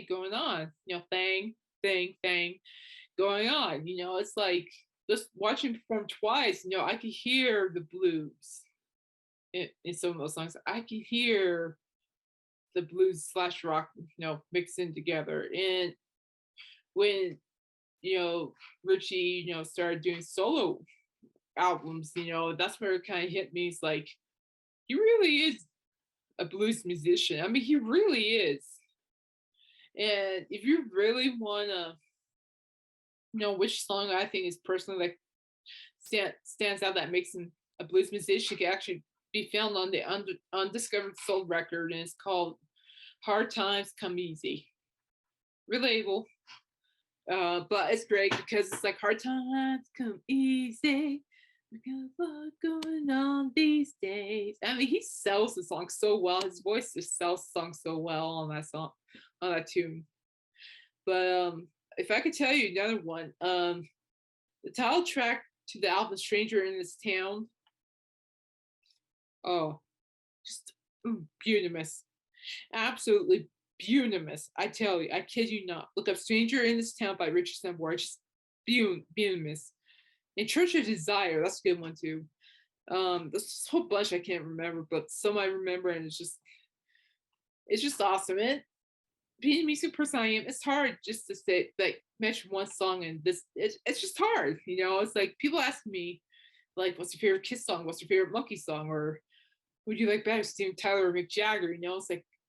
going on, thing going on. It's like just watching him perform twice. I could hear the blues in some of those songs. I could hear the blues slash rock, mixing together. And when Richie, started doing solo albums, that's where it kind of hit me. It's like he really is a blues musician. I mean, he really is. And if you really want to know which song I think is personally like stands out that makes him a blues musician, can actually be found on the Undiscovered Soul record, and it's called Hard Times Come Easy. Relatable. But it's great because it's like hard times come easy. We got what going on these days. I mean, he sells the song so well. His voice just sells the song so well on that song, on that tune. But if I could tell you another one, the title track to the album "Stranger in This Town." Oh, just beautiful, absolutely beautiful. I tell you, I kid you not. Look up "Stranger in This Town" by Richie Sambora. Just beautiful. And "Church of Desire," that's a good one too. There's a whole bunch I can't remember, but some I remember, and it's just awesome. And being a music person I am, it's hard just to say like mention one song, and it's just hard. It's like people ask me like, what's your favorite Kiss song? What's your favorite Monkey song? Or would you like better, Steven Tyler or Mick Jagger?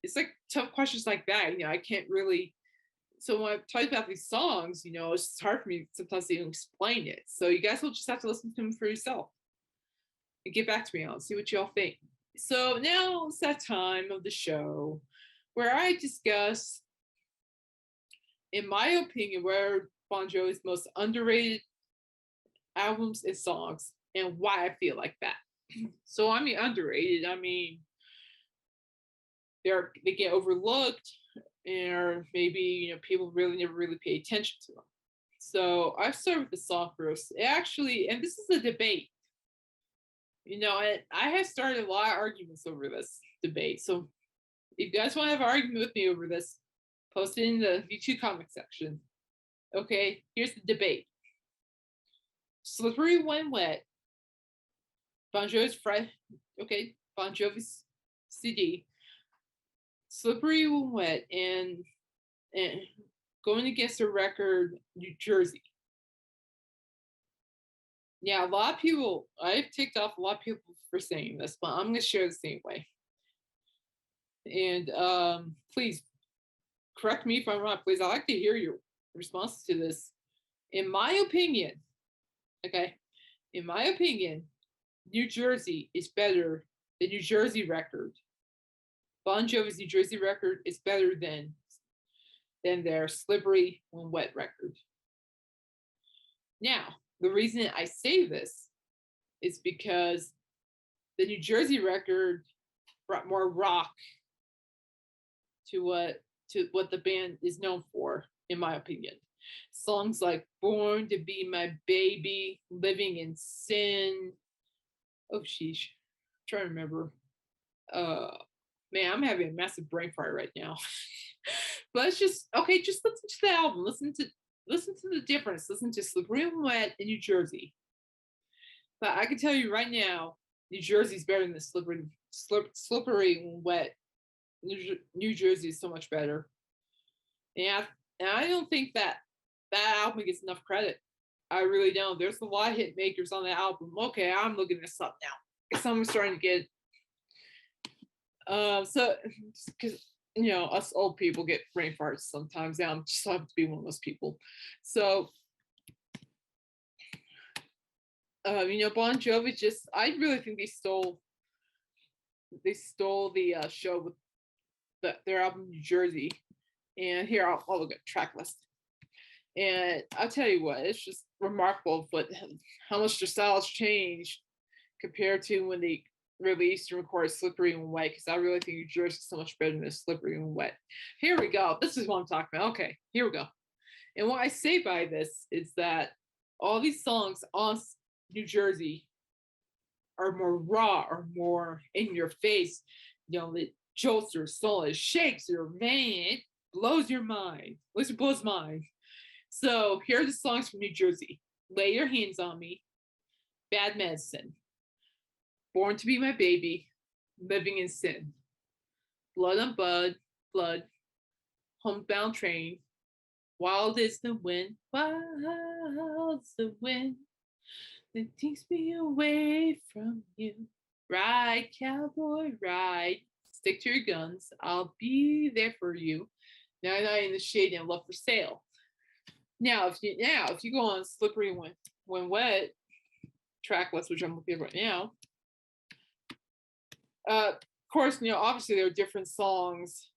It's like tough questions like that. I can't really. So when I talk about these songs, it's just hard for me sometimes to even explain it. So you guys will just have to listen to them for yourself and get back to me on see what y'all think. So now it's that time of the show where I discuss, in my opinion, where Bon Jovi's most underrated albums and songs and why I feel like that. So I mean underrated, I mean they get overlooked, or maybe people really never really pay attention to them. So I start with the song first. Actually, and this is a debate. I have started a lot of arguments over this debate. So if you guys want to have an argument with me over this, post it in the YouTube comment section. Okay, here's the debate. Slippery When Wet, Bon Jovi's Bon Jovi's CD, Slippery When Wet, and going against the record New Jersey. Yeah, a lot of people, I've ticked off a lot of people for saying this, but I'm going to share the same way. And please correct me if I'm wrong. Please, I'd like to hear your response to this. In my opinion, New Jersey is better. The New Jersey record, Bon Jovi's New Jersey record, is better than their Slippery When Wet record. Now, the reason I say this is because the New Jersey record brought more rock to what the band is known for, in my opinion. Songs like Born to Be My Baby, Living in Sin. Oh, sheesh. I'm trying to remember. Man, I'm having a massive brain fart right now. But it's just listen to the album. Listen to the difference. Listen to Slippery When Wet in New Jersey. But I can tell you right now, New Jersey's better than Slippery When Wet. New Jersey is so much better. And I don't think that album gets enough credit. I really don't. There's a lot of hit makers on the album. Okay, I'm looking this up now because I'm starting to get. So because us old people get brain farts sometimes. Yeah, I'm just have to be one of those people. So, Bon Jovi I really think they stole the show with their album New Jersey. And here I'll look at track list. And I'll tell you what, it's just remarkable how much their styles changed compared to when they released and recorded Slippery When Wet, because I really think New Jersey is so much better than Slippery When Wet. Here we go. This is what I'm talking about. Okay, here we go. And what I say by this is that all these songs on New Jersey are more raw, or more in your face. It jolts your soul, it shakes your vein, it blows your mind. At least it blows mine. So here are the songs from New Jersey: Lay Your Hands on Me, Bad Medicine, Born to Be My Baby, Living in Sin, Blood on Blood, Homebound Train, Wild is the Wind, Wild is the Wind that takes me away from you. Ride, cowboy, ride, stick to your guns, I'll be there for you. 99 in the Shade and Love for Sale. Now, if you go on Slippery When Wet track list, which I'm looking at right now, of course, obviously there are different songs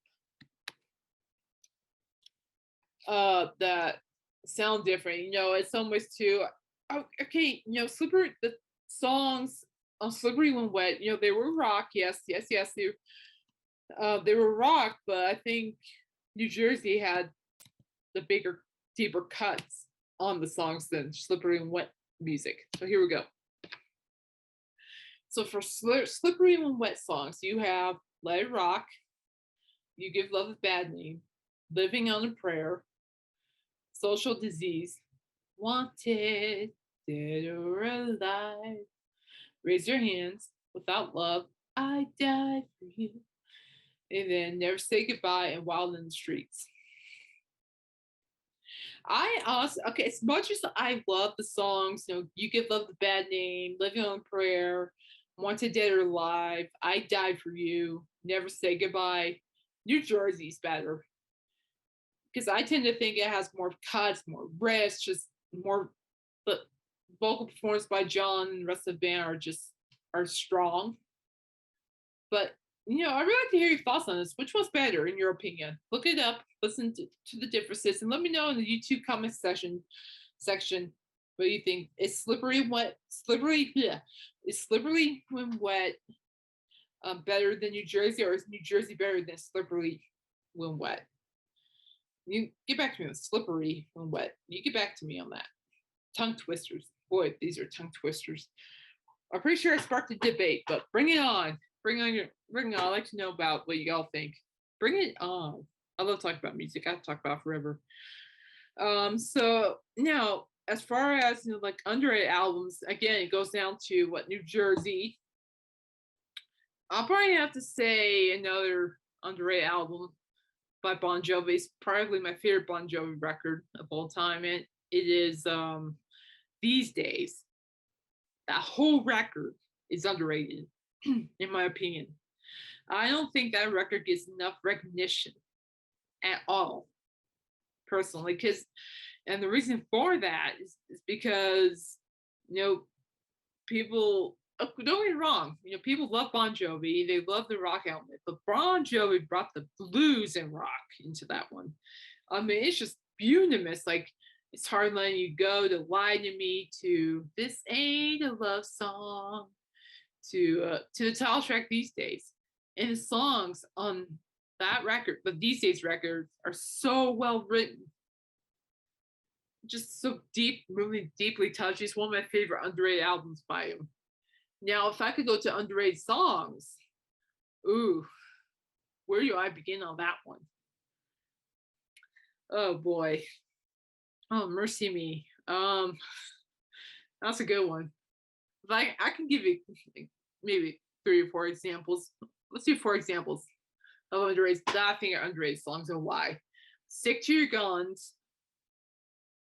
that sound different. In some ways too. Okay, the songs on Slippery When Wet, they were rock. Yes, they were rock, but I think New Jersey had the bigger, deeper cuts on the songs than Slippery When Wet music. So here we go. So for Slippery When Wet songs, you have Let It Rock, You Give Love a Bad Name, Living on a Prayer, Social Disease, Wanted, Dead or Alive, Raise Your Hands, Without Love, I Died for You, and then Never Say Goodbye and Wild in the Streets. I also, as much as I love the songs, You Give Love the Bad Name, Living on a Prayer, Wanted, Dead or Alive, I Died for You, Never Say Goodbye, New Jersey's better. Because I tend to think it has more cuts, more riffs, just more, but vocal performance by John and the rest of the band are strong. But I'd really like to hear your thoughts on this. Which one's better in your opinion? Look it up, listen to the differences, and let me know in the YouTube comment section what you think. Is slippery wet slippery yeah. Is slippery when wet better than New Jersey, or is New Jersey better than slippery when wet? You get back to me on slippery when wet. You get back to me on that. Tongue twisters. Boy, these are tongue twisters. I'm pretty sure I sparked a debate, but bring it on. Bring it on. I'd like to know about what you all think. Bring it on. I love talking about music. I talk about it forever. So now as far as like underrated albums, again, it goes down to what New Jersey. I'll probably have to say another underrated album by Bon Jovi. It's probably my favorite Bon Jovi record of all time, and it is These Days. That whole record is underrated, in my opinion. I don't think that record gets enough recognition at all, personally. And the reason for that is because, people, don't get me wrong, people love Bon Jovi, they love the rock element, but Bon Jovi brought the blues and rock into that one. I mean, it's just unanimous. Like, it's hard letting you go, to Lie to Me, to This Ain't a Love Song, to the title track These Days. And the songs on that record, the These Days records, are so well written, just so deep, really deeply touched. It's one of my favorite underrated albums by him. Now, if I could go to underrated songs, ooh, where do I begin on that one? Oh boy. Oh, mercy me. That's a good one. Like, I can give you maybe 3 or 4 examples. Let's do 4 examples of underrated that I think are underrated songs and why. Stick to Your Guns,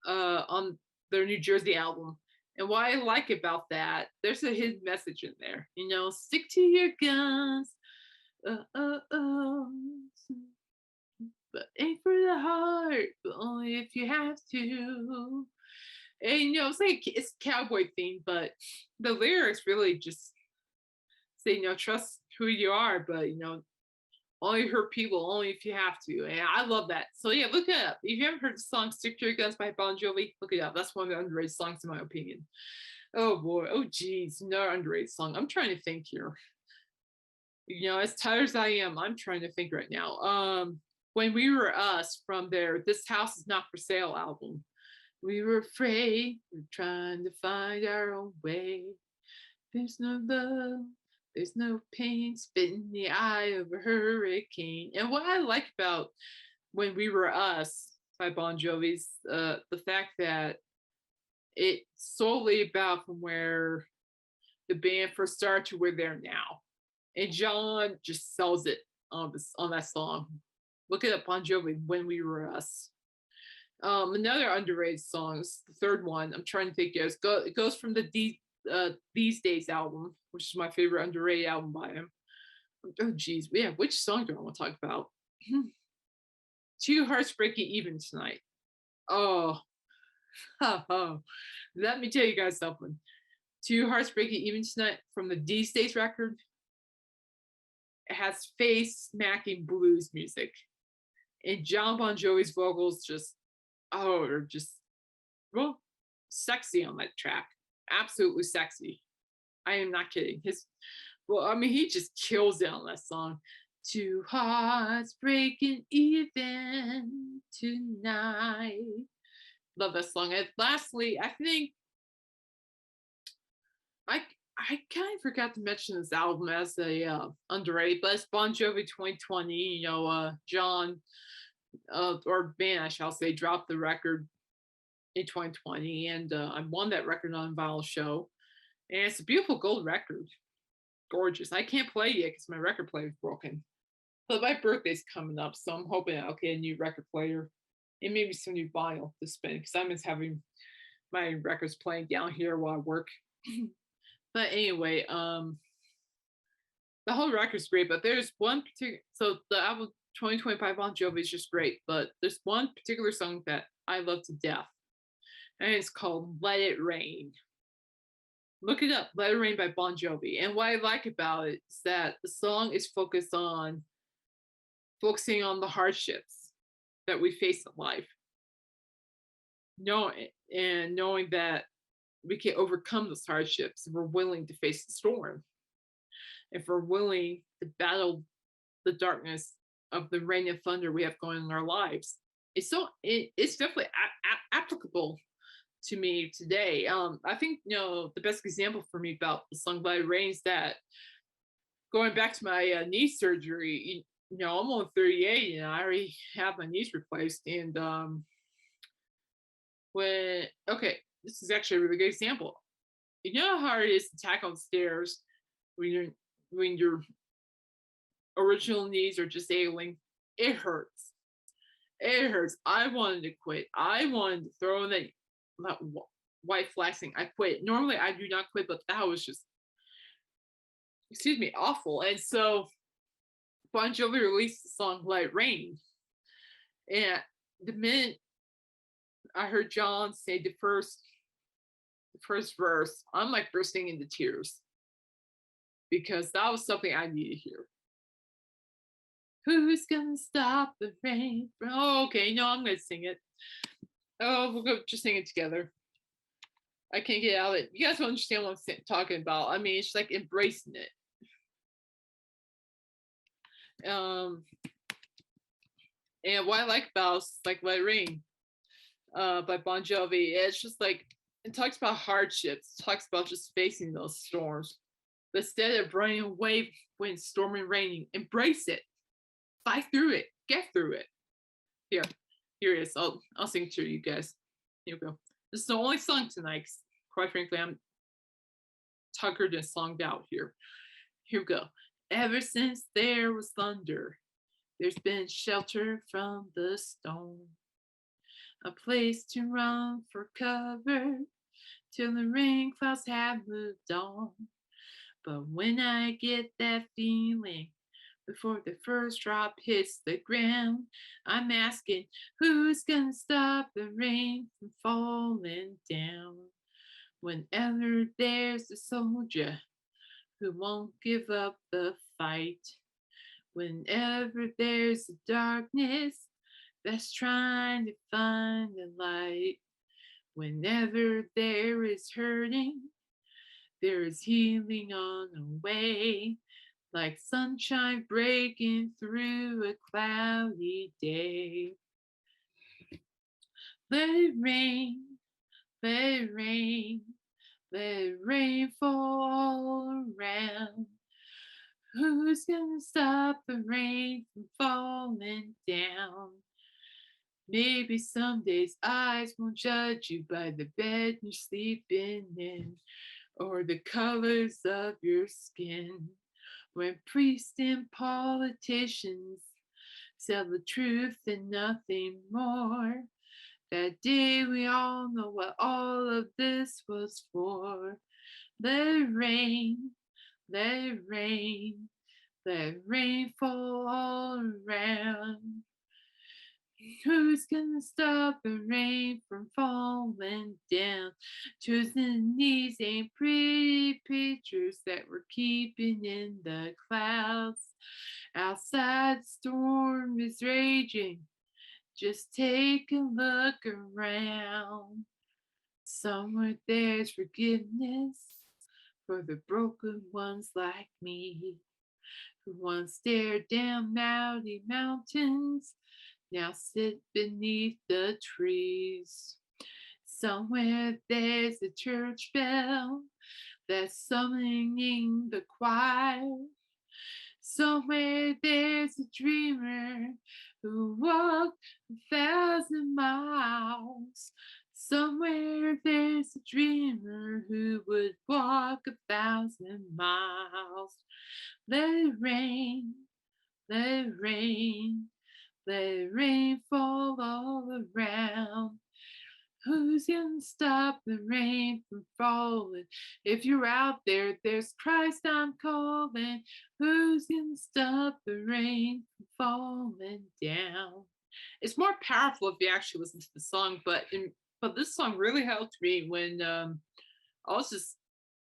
on their New Jersey album. And what I like about that, there's a hidden message in there. Stick to your guns. Oh, but ain't for the heart, but only if you have to. And it's like it's cowboy theme, but the lyrics really just say, trust who you are, but only hurt people, only if you have to. And I love that. So yeah, look it up. If you haven't heard the song Stick to Your Guns by Bon Jovi, look it up. That's one of the underrated songs in my opinion. Oh boy. Oh geez, another underrated song. I'm trying to think here. As tired as I am, I'm trying to think right now. When We Were Us, from their This House Is Not for Sale album. We were afraid, we're trying to find our own way. There's no love, there's no pain, spit in the eye of a hurricane. And what I like about When We Were Us by Bon Jovi's the fact that it's solely about from where the band first started to where they're now. And John just sells it on that song. Look it up, Bon Jovi, When We Were Us. Another underrated song, the third one. I'm trying to think. It goes from the These Days album, which is my favorite underrated album by him. Oh geez, yeah. Which song do I want to talk about? Two Hearts Breaking Even Tonight. Oh, let me tell you guys something. Two Hearts Breaking Even Tonight from the These Days record. It has face smacking blues music, and John Bon Jovi's vocals are just well sexy on that track. Absolutely sexy. I am not kidding. He just kills it on that song. Two hearts breaking even tonight. Love that song. And lastly, I think I kind of forgot to mention this album as a underrated, but it's Bon Jovi 2020. John or band, I shall say, dropped the record in 2020, and I won that record on Vinyl Show, and it's a beautiful gold record, gorgeous. I can't play it yet because my record player is broken, but my birthday's coming up, so I'm hoping I'll get a new record player and maybe some new vinyl to spin because I miss having my records playing down here while I work. But anyway, the whole record's great, but there's one particular. So the album 2025 Bon Jovi is just great, but there's one particular song that I love to death, and it's called "Let It Rain." Look it up, Let It Rain by Bon Jovi. And what I like about it is that the song is focusing on the hardships that we face in life. Knowing that we can overcome those hardships if we're willing to face the storm, if we're willing to battle the darkness of the rain and thunder we have going in our lives. It's definitely applicable to me today. I think the best example for me about the song "Let It Rain" is that going back to my knee surgery. I'm only 38 and I already have my knees replaced. And when okay, this is actually a really good example. You know how hard it is to tackle stairs when your original knees are just ailing. It hurts. It hurts. I wanted to quit. I wanted to throw in that white flaxing. I quit. Normally I do not quit, but that was just, excuse me, awful. And so Bon Jovi released the song "Let It Rain," and the minute I heard John say the first verse, I'm like bursting into tears because that was something I needed to hear. Who's gonna stop the rain? Oh, okay, no, I'm gonna sing it. Oh, we'll go just sing it together. I can't get out of it. You guys don't understand what I'm talking about. I mean, it's like embracing it. Um, and what I like about like "Let It Rain" by Bon Jovi, it's just like it talks about hardships. It talks about just facing those storms. But instead of running away when it's storming and raining, embrace it. Fight through it. Get through it. Here, here it is. I'll sing it to you guys. Here we go. This is the only song tonight. Quite frankly, I'm tuckered and songed out here. Here we go. Ever since there was thunder, there's been shelter from the storm, a place to run for cover till the rain clouds have moved on. But when I get that feeling before the first drop hits the ground, I'm asking, who's gonna stop the rain from falling down? Whenever there's a soldier who won't give up the fight, whenever there's a darkness that's trying to find the light, whenever there is hurting, there is healing on the way, like sunshine breaking through a cloudy day. Let it rain, let it rain, let it rain fall all around. Who's gonna stop the rain from falling down? Maybe some days eyes won't judge you by the bed you're sleeping in or the colors of your skin. When priests and politicians tell the truth and nothing more, that day we all know what all of this was for. Let it rain, let it rain, let rain fall all around. Who's gonna stop the rain from falling down? Choosing these ain't pretty pictures that we're keeping in the clouds. Outside, the storm is raging. Just take a look around. Somewhere there's forgiveness for the broken ones like me, who once stared down mounty mountains, now sit beneath the trees. Somewhere there's a church bell that's summoning the choir. Somewhere there's a dreamer who walked 1,000 miles. Somewhere there's a dreamer who would walk 1,000 miles. Let it rain, let it rain, let it rain fall all around. Who's gonna stop the rain from falling? If you're out there, there's Christ I'm calling. Who's gonna stop the rain from falling down? It's more powerful if you actually listen to the song, but this song really helped me when I was just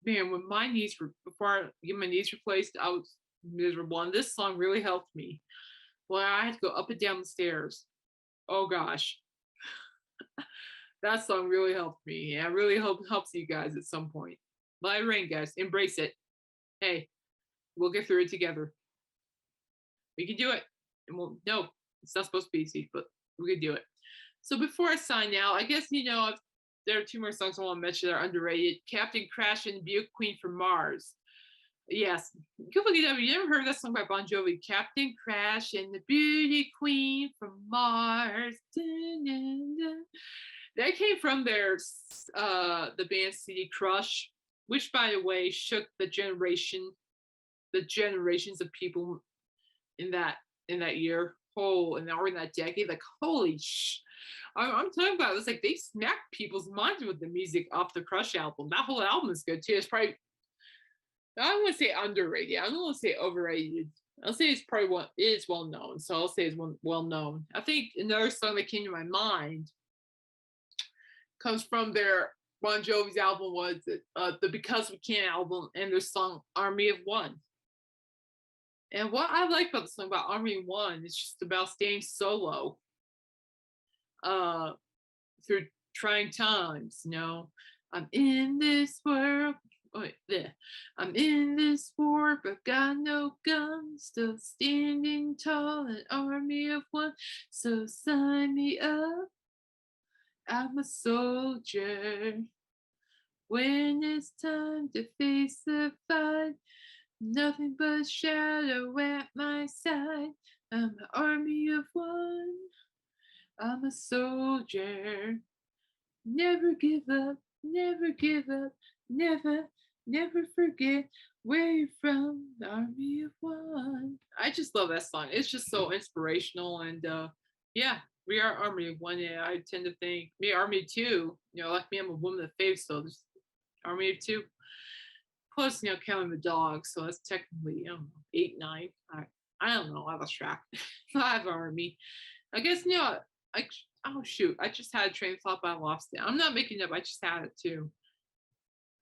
man, when my knees were before I get my knees replaced, I was miserable. And this song really helped me. Well, I had to go up and down the stairs. Oh gosh, that song really helped me. And I really hope it helps you guys at some point. Let it rain, guys. Embrace it. Hey, we'll get through it together. We can do it. And we'll no, it's not supposed to be easy, but we can do it. So before I sign out, I guess there are two more songs I want to mention that are underrated. Captain Crash and Beauty Queen from Mars. Yes, good look it up. You never heard that song by Bon Jovi? Captain Crash and the Beauty Queen from Mars. Dun, dun, dun. That came from the band CD Crush, which by the way shook the generations of people in that year, or in that decade. Like holy I'm talking about it's like they smacked people's minds with the music off the Crush album. That whole album is good too. It's probably I don't want to say underrated. I don't want to say overrated. I'll say it's probably it is well known. So I'll say it's well known. I think another song that came to my mind comes from their Bon Jovi's album was the Because We Can album and their song Army of One. And what I like about the song about Army of One is just about staying solo through trying times. I'm in this world. I'm in this war, but got no guns. Still standing tall, an army of one. So sign me up. I'm a soldier. When it's time to face the fight, nothing but shadow at my side. I'm an army of one. I'm a soldier. Never give up, never give up, never forget where you're from. The army of one. I just love that song. It's just so inspirational. And yeah, we are army of one. And I tend to think me army of two. Like me, I'm a woman of faith, so there's army of two. Plus, counting the dogs, so that's technically 8, 9. I don't know. I lost track. 5 army. I guess oh shoot! I just had a train of thought, but I lost it. I'm not making it up. I just had it too.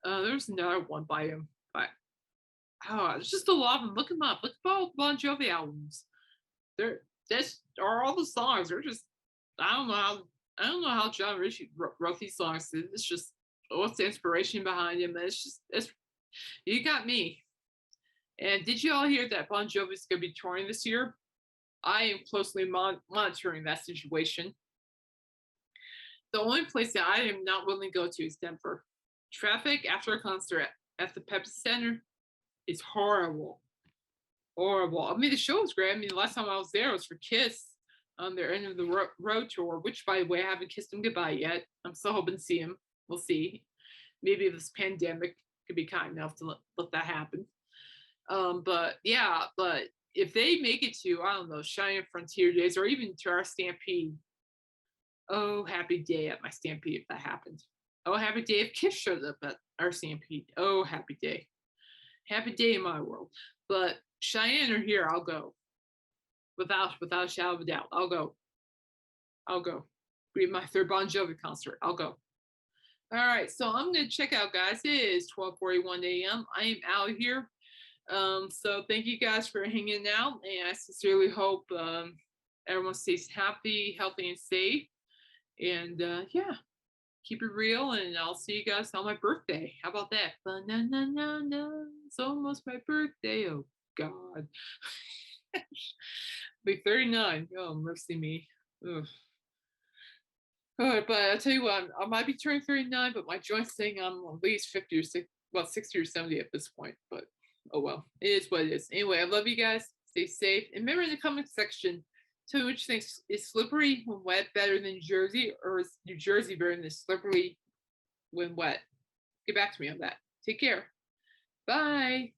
There's another one by him, but there's just a lot of them. Look them up. Look at all Bon Jovi albums. That's are all the songs. They're just I don't know how John Richie wrote these songs. It's just what's the inspiration behind them. It's you got me. And did you all hear that Bon Jovi's going to be touring this year? I am closely monitoring that situation. The only place that I am not willing to go to is Denver. Traffic after a concert at the Pepsi Center is horrible. Horrible. I mean, the show was great. I mean, the last time I was there was for Kiss on their end of the road tour, which, by the way, I haven't kissed him goodbye yet. I'm still hoping to see him. We'll see. Maybe this pandemic could be kind enough to let that happen. But if they make it to, I don't know, Shining Frontier Days or even to our Stampede, oh, happy day at my Stampede if that happened. Oh, happy day if Kiss showed up at our Stampede. Oh, happy day. Happy day in my world. But Cheyenne or here, I'll go. Without a shadow of a doubt, I'll go. Be my third Bon Jovi concert. I'll go. All right, so I'm gonna check out, guys. It is 12:41 a.m. I am out here. So thank you guys for hanging out, and I sincerely hope everyone stays happy, healthy, and safe. And yeah, keep it real, and I'll see you guys on my birthday. How about that? Ba-na-na-na-na. It's almost my birthday. Oh God. Be 39. Oh, mercy me. Ugh. But I'll tell you what, I might be turning 39, but my joint's saying I'm at least 50 or 60, well, 60 or 70 at this point. But oh well, it is what it is. Anyway, I love you guys. Stay safe. And remember in the comment section, tell me which you think is slippery when wet better than New Jersey, or is New Jersey better than slippery when wet? Get back to me on that. Take care. Bye.